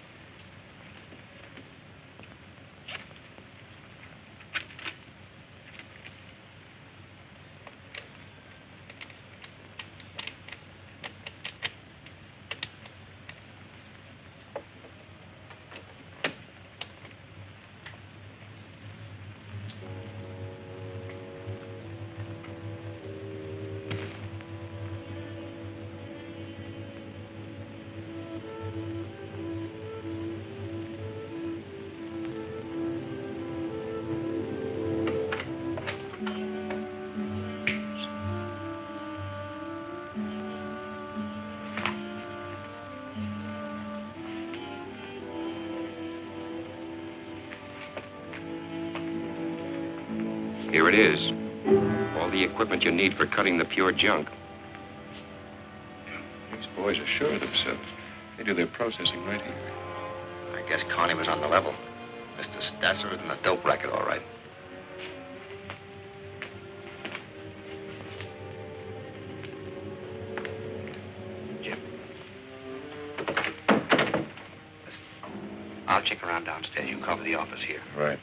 Here it is. All the equipment you need for cutting the pure junk. These boys are sure of themselves. They do their processing right here. I guess Carney was on the level. Mr. Stasser is in the dope racket, all right. Jim. I'll check around downstairs. You cover the office here. Right.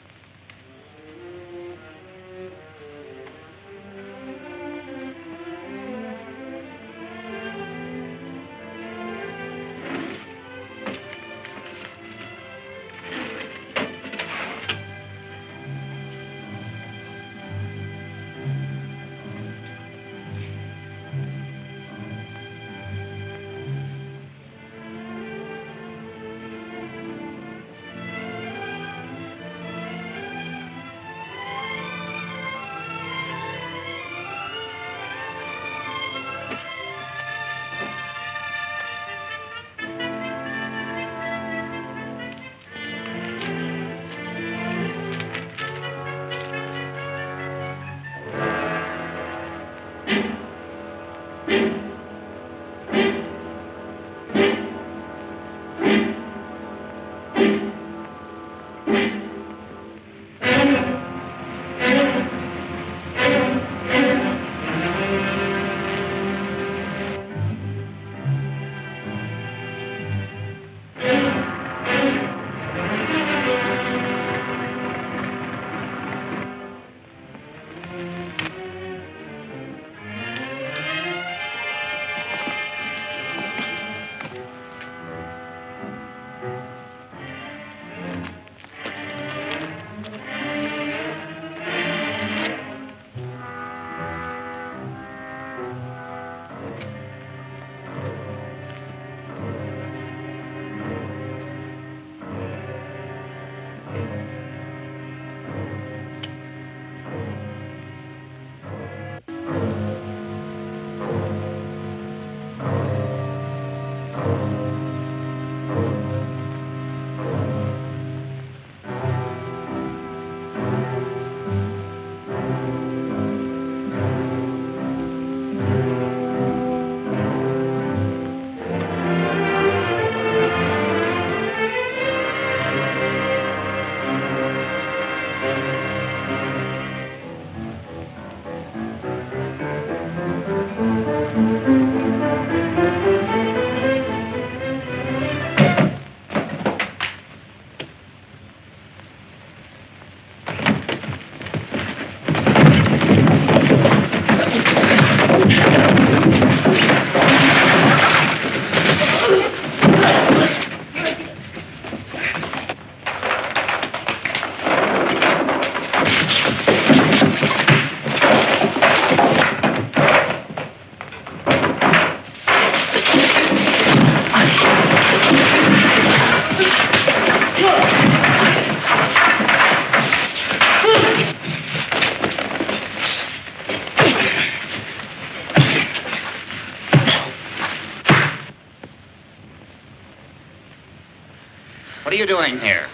you doing here?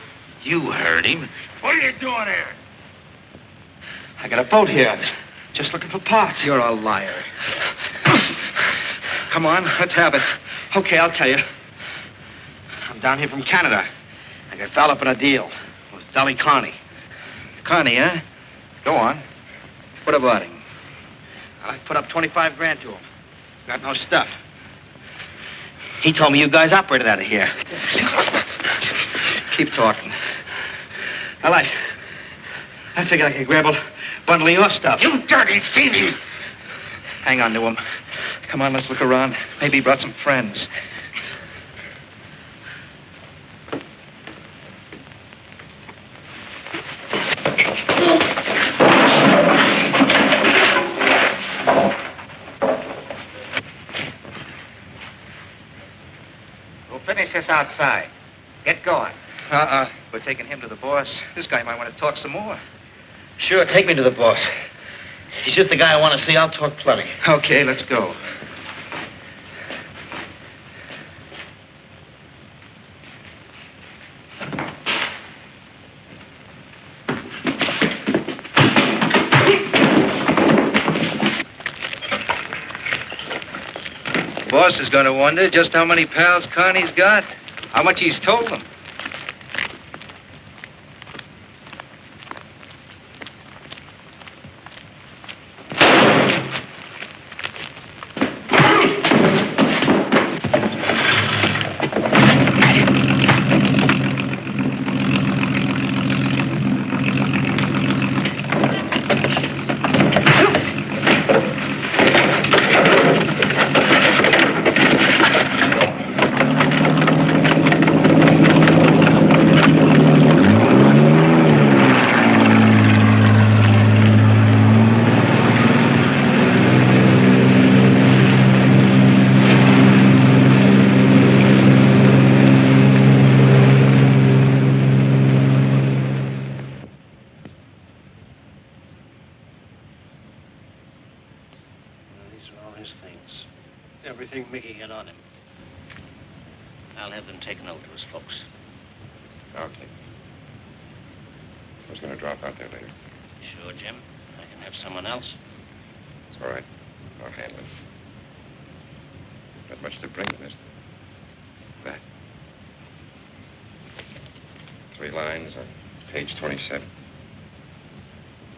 You heard him. What are you doing here? I got a boat here. Just looking for parts. You're a liar. Come on, let's have it. Okay, I'll tell you. I'm down here from Canada. I got fouled up in a deal with Dolly Carney. Carney, huh? Go on. What about him? I put up 25 grand to him. Got no stuff. He told me you guys operated out of here. Keep talking. Well, I figured I could grab a bundle of your stuff. You dirty thieving! Hang on to him. Come on, let's look around. Maybe he brought some friends. We'll finish this outside. Get going. We're taking him to the boss. This guy might want to talk some more. Sure, take me to the boss. He's just the guy I want to see. I'll talk plenty. Okay, let's go. The boss is going to wonder just how many pals Carney's got, how much he's told them. Everything Mickey had on him. I'll have them taken over to his folks. Okay. I was going to drop out there later. Sure, Jim. I can have someone else. It's all right. I'll handle it. Not much to bring to this. That. 3 lines on page 27.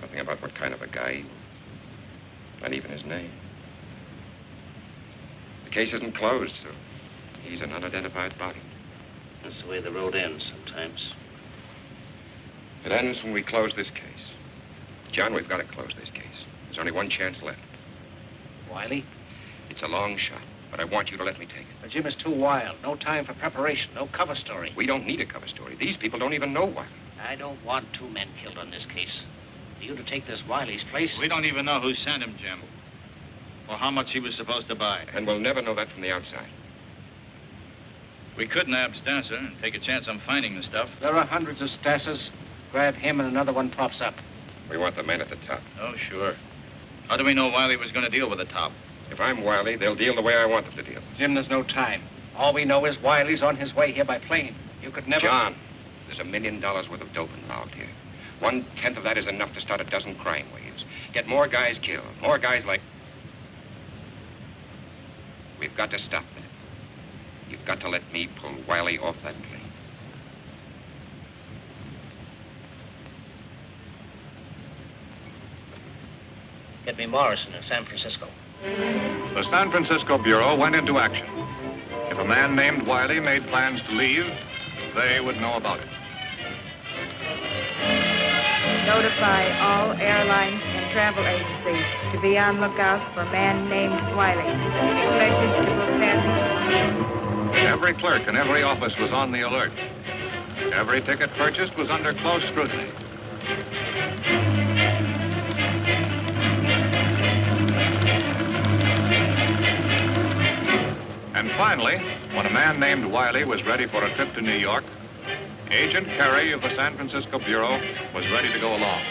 Nothing about what kind of a guy he was. Not even his name. The case isn't closed, so he's an unidentified body. That's the way the road ends sometimes. It ends when we close this case. John, we've got to close this case. There's only one chance left. Wiley? It's a long shot, but I want you to let me take it. But Jim is too wild. No time for preparation. No cover story. We don't need a cover story. These people don't even know Wiley. I don't want 2 men killed on this case. For you to take this Wiley's place... We don't even know who sent him, Jim. Or how much he was supposed to buy. And we'll never know that from the outside. We could nab Stasser and take a chance on finding the stuff. There are hundreds of Stassers. Grab him and another one pops up. We want the man at the top. Oh, sure. How do we know Wiley was going to deal with the top? If I'm Wiley, they'll deal the way I want them to deal. Jim, there's no time. All we know is Wiley's on his way here by plane. You could never... John, there's $1 million worth of dope involved here. 1/10 of that is enough to start a dozen crime waves. Get more guys killed. More guys like... We've got to stop that. You've got to let me pull Wiley off that plane. Get me Morrison in San Francisco. The San Francisco Bureau went into action. If a man named Wiley made plans to leave, they would know about it. Notify all airlines and travel agencies to be on lookout for a man named Wiley. Expected to book passengers. Every clerk in every office was on the alert. Every ticket purchased was under close scrutiny. And finally, when a man named Wiley was ready for a trip to New York, Agent Carey of the San Francisco Bureau was ready to go along.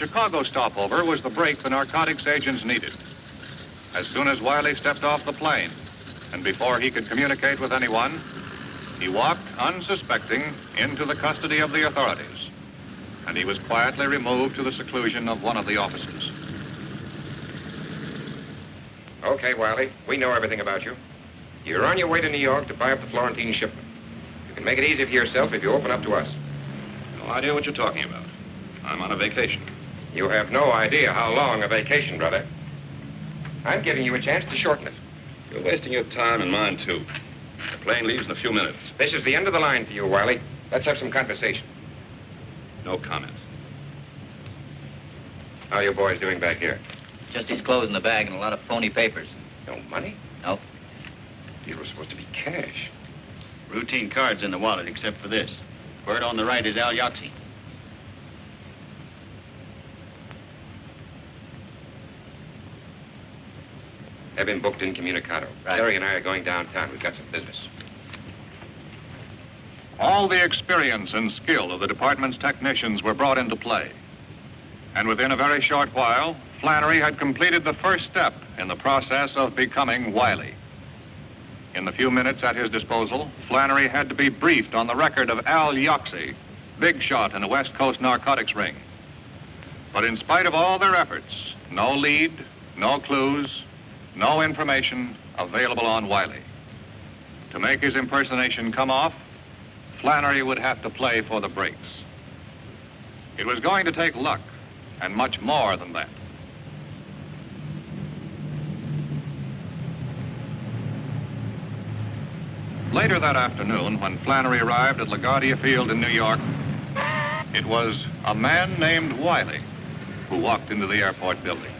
Chicago stopover was the break the narcotics agents needed. As soon as Wiley stepped off the plane, and before he could communicate with anyone, he walked, unsuspecting, into the custody of the authorities. And he was quietly removed to the seclusion of one of the offices. Okay, Wiley, we know everything about you. You're on your way to New York to buy up the Florentine shipment. You can make it easy for yourself if you open up to us. No idea what you're talking about. I'm on a vacation. You have no idea how long a vacation, brother. I'm giving you a chance to shorten it. You're wasting your time and mine, too. The plane leaves in a few minutes. This is the end of the line for you, Wiley. Let's have some conversation. No comment. How are you boys doing back here? Just his clothes in the bag and a lot of phony papers. No money? No. These were supposed to be cash. Routine cards in the wallet, except for this. Word on the right is Al Yoxie. Have been booked incommunicado. Right. Larry and I are going downtown. We've got some business. All the experience and skill of the department's technicians were brought into play. And within a very short while, Flannery had completed the first step in the process of becoming Wiley. In the few minutes at his disposal, Flannery had to be briefed on the record of Al Yoxie, big shot in the West Coast narcotics ring. But in spite of all their efforts, no lead, no clues, no information available on Wiley. To make his impersonation come off, Flannery would have to play for the breaks. It was going to take luck, and much more than that. Later that afternoon, when Flannery arrived at LaGuardia Field in New York, it was a man named Wiley who walked into the airport building.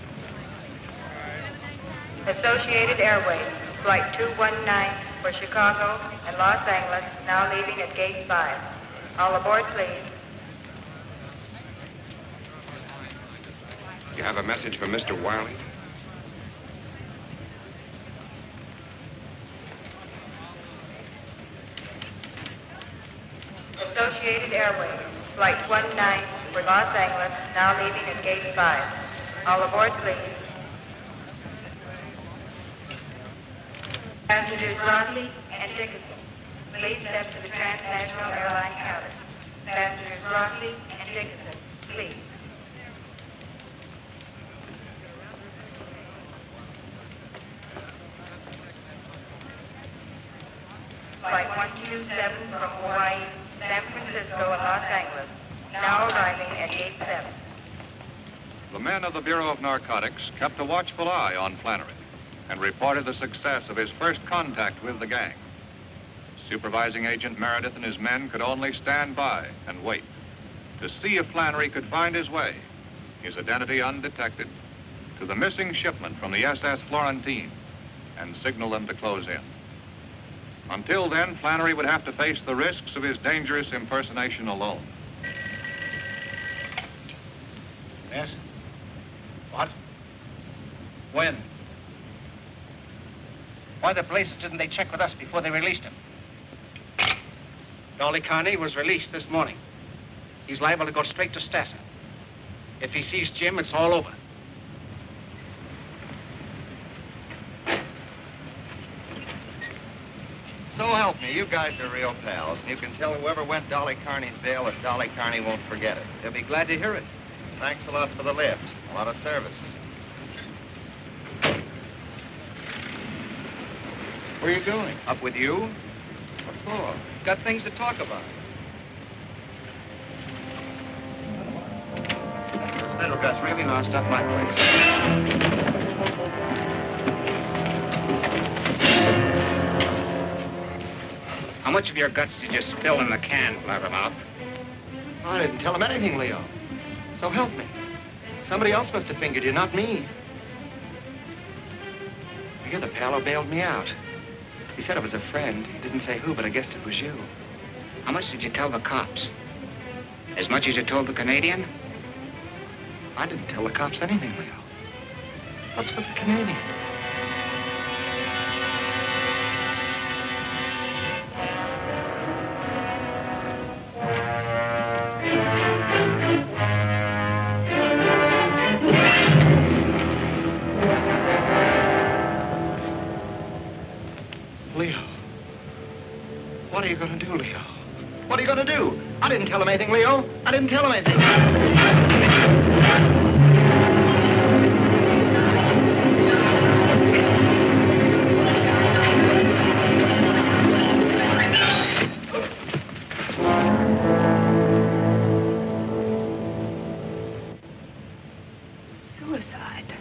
Associated Airways, Flight 219 for Chicago and Los Angeles, now leaving at Gate 5. All aboard, please. You have a message for Mr. Wiley? Associated Airways, Flight 119 for Los Angeles, now leaving at Gate 5. All aboard, please. Passengers Rodley and Dickinson, please step to the transnational airline counter. Passengers Rodley and Dickinson, please. Flight 127 from Hawaii, San Francisco, and Los Angeles, now arriving at Gate 7. The men of the Bureau of Narcotics kept a watchful eye on Flannery and reported the success of his first contact with the gang. Supervising Agent Meredith and his men could only stand by and wait to see if Flannery could find his way, his identity undetected, to the missing shipment from the SS Florentine and signal them to close in. Until then, Flannery would have to face the risks of his dangerous impersonation alone. Yes? What? When? Why the blazes didn't they check with us before they released him? Dolly Carney was released this morning. He's liable to go straight to Stassen. If he sees Jim, it's all over. So help me, you guys are real pals. And you can tell whoever went Dolly Carney's bail that Dolly Carney won't forget it. They'll be glad to hear it. Thanks a lot for the lift. A lot of service. Where are you going? Up with you? What for? Got things to talk about. This little gut's really lost up my place. How much of your guts did you spill in the can, Blabbermouth? I didn't tell him anything, Leo. So help me. Somebody else must have fingered you, not me. You're the pal who bailed me out. He said it was a friend. He didn't say who, but I guessed it was you. How much did you tell the cops? As much as you told the Canadian? I didn't tell the cops anything, Leo. What's with the Canadian? Leo. What are you going to do, Leo? What are you going to do? I didn't tell him anything, Leo. I didn't tell him anything. Suicide?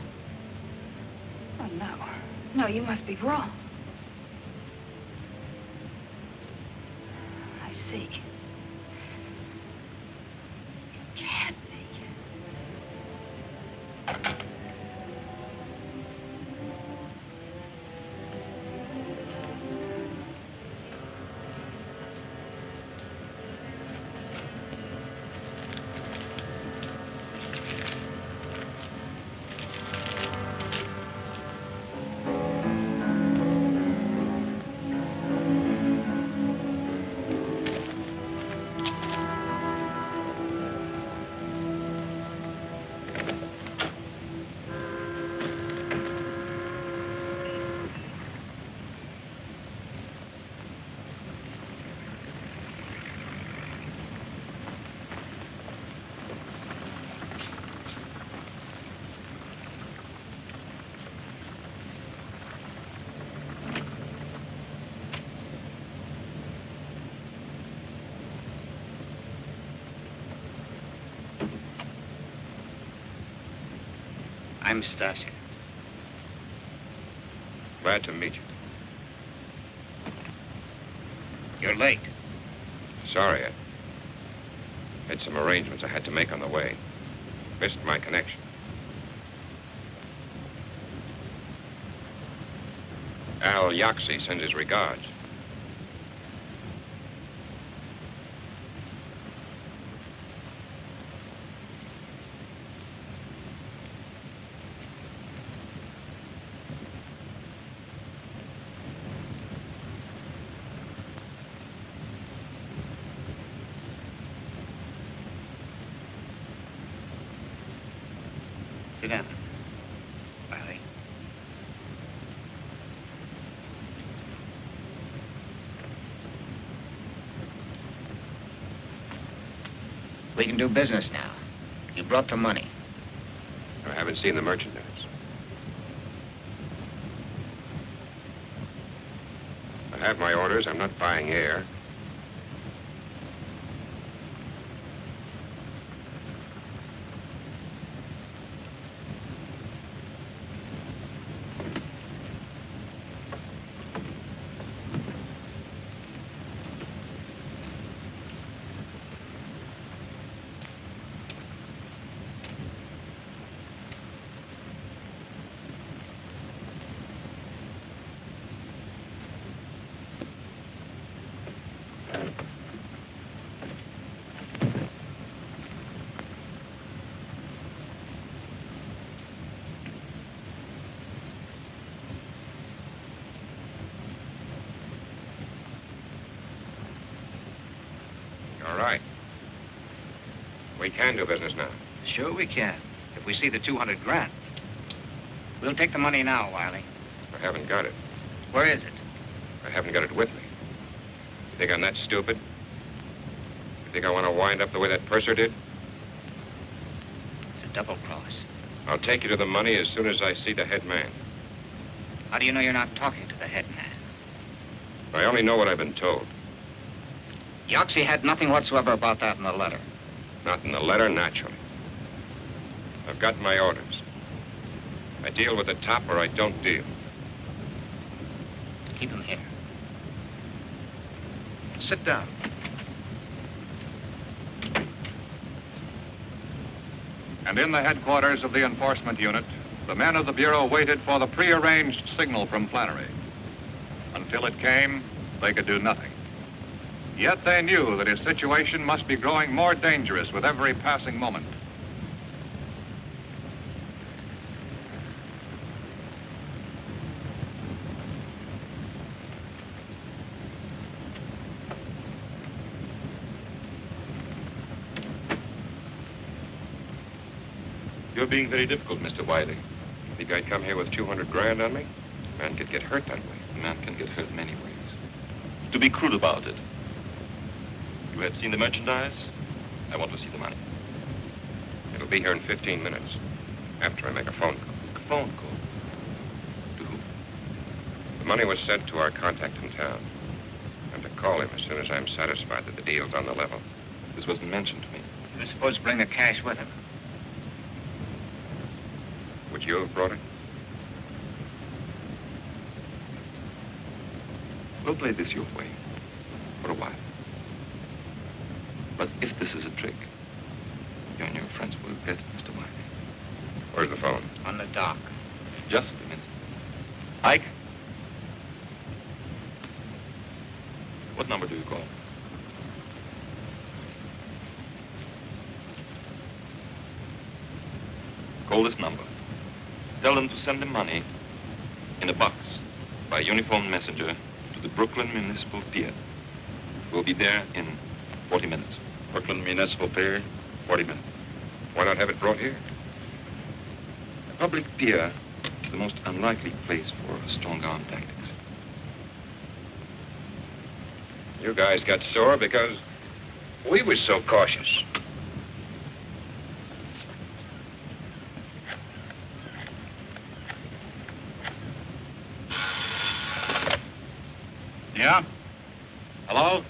Oh, no. No, you must be wrong. I see. It can't be. I'm Stasia. Glad to meet you. You're late. Sorry, I had some arrangements I had to make on the way. Missed my connection. Al Yaxi sends his regards. Sit down. Larry. We can do business now. You brought the money. I haven't seen the merchandise. I have my orders. I'm not buying air. All right. We can do business now. Sure we can, if we see the 200 grand. We'll take the money now, Wiley. I haven't got it. Where is it? I haven't got it with me. You think I'm that stupid? You think I want to wind up the way that purser did? It's a double cross. I'll take you to the money as soon as I see the head man. How do you know you're not talking to the head man? I only know what I've been told. Yoxie had nothing whatsoever about that in the letter. Not in the letter, naturally. I've got my orders. I deal with the top or I don't deal. Keep him here. Sit down. And in the headquarters of the enforcement unit, the men of the Bureau waited for the prearranged signal from Flannery. Until it came, they could do nothing. Yet they knew that his situation must be growing more dangerous with every passing moment. You're being very difficult, Mr. Wiley. Think I'd come here with 200 grand on me? Man could get hurt that way. A man can get hurt many ways. To be crude about it, you have seen the merchandise? I want to see the money. It'll be here in 15 minutes, after I make a phone call. A phone call? To who? The money was sent to our contact in town. I'm to call him as soon as I'm satisfied that the deal's on the level. This wasn't mentioned to me. He was supposed to bring the cash with him. Would you have brought it? We'll play this your way. For a while. But if this is a trick, you and your friends will get it, Mr. Wiley. Where's the phone? On the dock. Just a minute. Ike? What number do you call? Call this number. Tell them to send the money in a box by uniformed messenger to the Brooklyn Municipal Pier. We'll be there in 40 minutes. Brooklyn Municipal Pier, 40 minutes. Why not have it brought here? A public pier is the most unlikely place for strong-arm tactics. You guys got sore because we was so cautious. Yeah? Hello?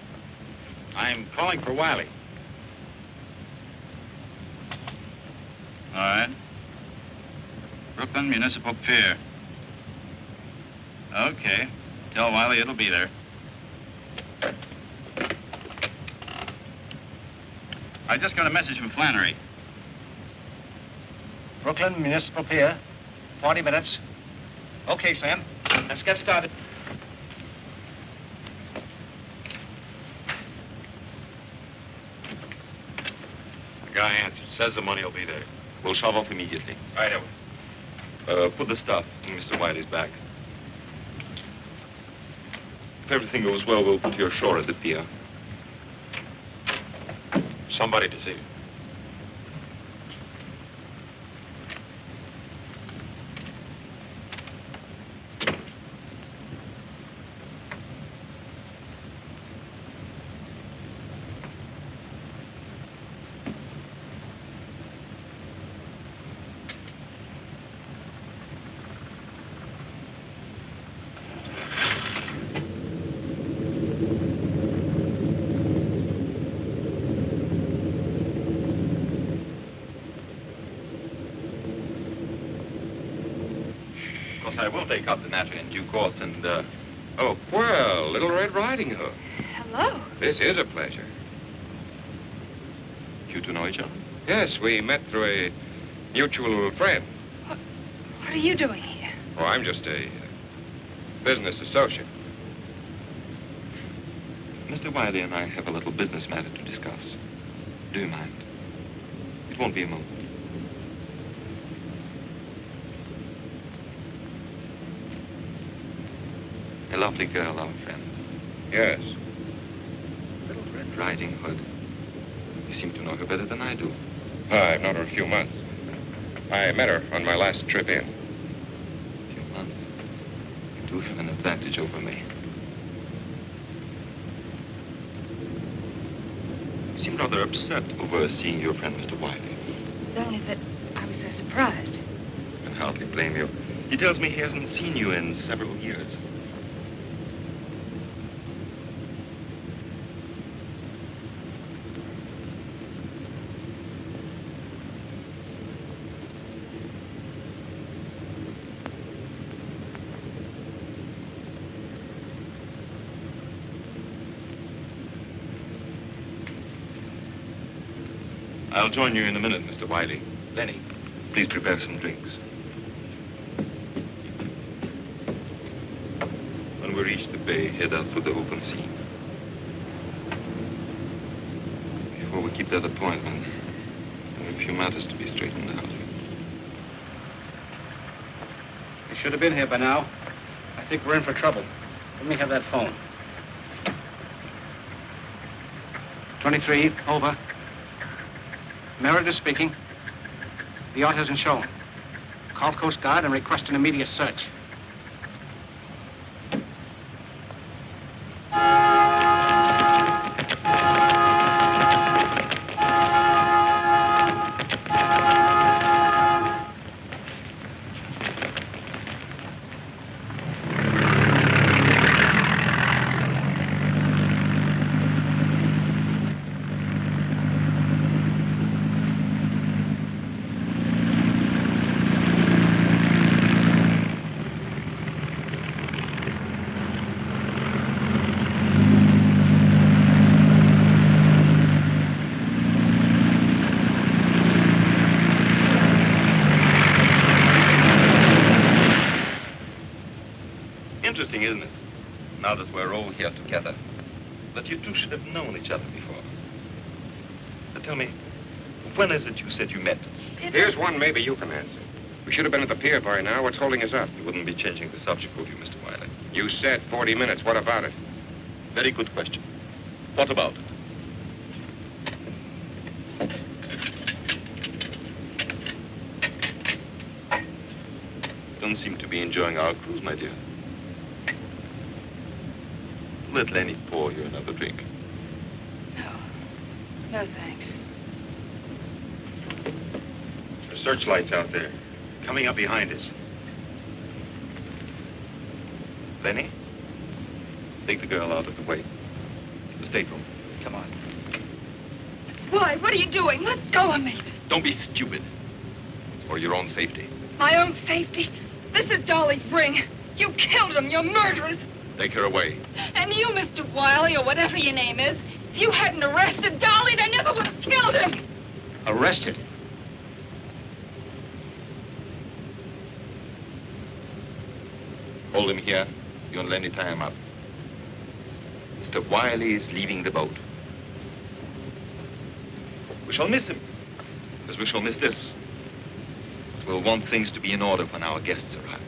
I'm calling for Wiley. All right. Brooklyn Municipal Pier. Okay. Tell Wiley it'll be there. I just got a message from Flannery. Brooklyn Municipal Pier, 40 minutes. Okay, Sam. Let's get started. The guy answered. Says the money will be there. We'll shove off immediately. Right away. Put the stuff in Mr. Wiley's bag. If everything goes well, we'll put you ashore at the pier. Somebody to see. I will take up the matter in due course and, Oh, well, Little Red Riding Hood. Hello. This is a pleasure. You two know each other? Yes, we met through a mutual friend. What are you doing here? Oh, I'm just a business associate. Mr. Wiley and I have a little business matter to discuss. Do you mind? It won't be a moment. A lovely girl, our friend. Yes. Little Red Riding Hood. You seem to know her better than I do. I've known her a few months. I met her on my last trip in. A few months? You do have an advantage over me. You seem rather upset over seeing your friend, Mr. Wiley. It's only that I was so surprised. I can hardly blame you. He tells me he hasn't seen you in several years. I'll join you in a minute, Mr. Wiley. Lenny, please prepare some drinks. When we reach the bay, head out for the open sea. Before we keep that appointment, there are a few matters to be straightened out. You should have been here by now. I think we're in for trouble. Let me have that phone. 23, over. Meredith speaking. The yacht isn't shown. Call Coast Guard and request an immediate search. interesting, isn't it? Now that we're all here together, that you two should have known each other before. But tell me, when is it you said you met? Here's one maybe you can answer. We should have been at the pier by now. What's holding us up? You wouldn't be changing the subject, would you, Mr. Wiley? You said 40 minutes. What about it? Very good question. What about it? Don't seem to be enjoying our cruise, my dear. Let Lenny pour you another drink. No, thanks. The searchlight's out there, coming up behind us. Lenny, take the girl out of the way. The stateroom. Come on. Why? What are you doing? Let go of me. Don't be stupid. It's for your own safety. My own safety? This is Dolly's ring. You killed him. You're murderers. Take her away. And you, Mr. Wiley, or whatever your name is, if you hadn't arrested Dolly, they never would have killed him. Arrested? Hold him here. You and Lenny tie him up. Mr. Wiley is leaving the boat. We shall miss him, as we shall miss this. But we'll want things to be in order when our guests arrive.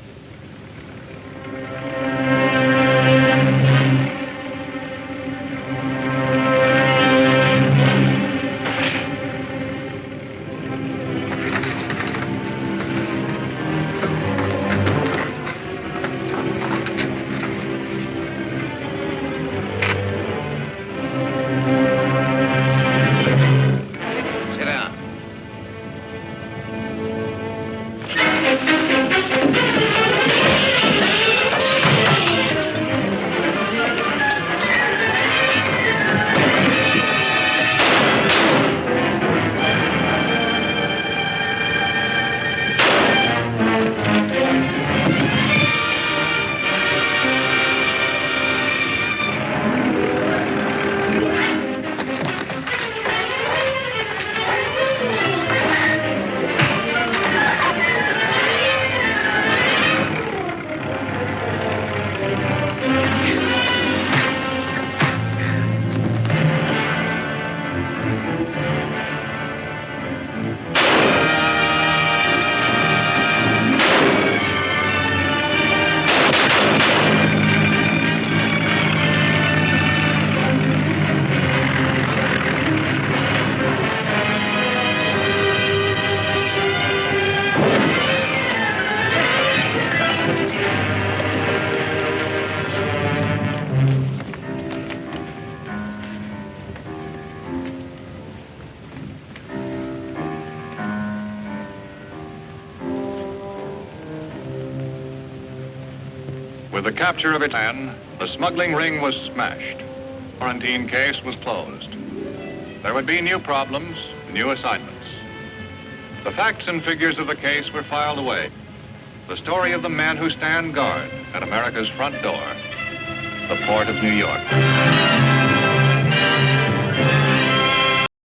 With the capture of its man, the smuggling ring was smashed. The quarantine case was closed. There would be new problems, new assignments. The facts and figures of the case were filed away. The story of the men who stand guard at America's front door, the port of New York.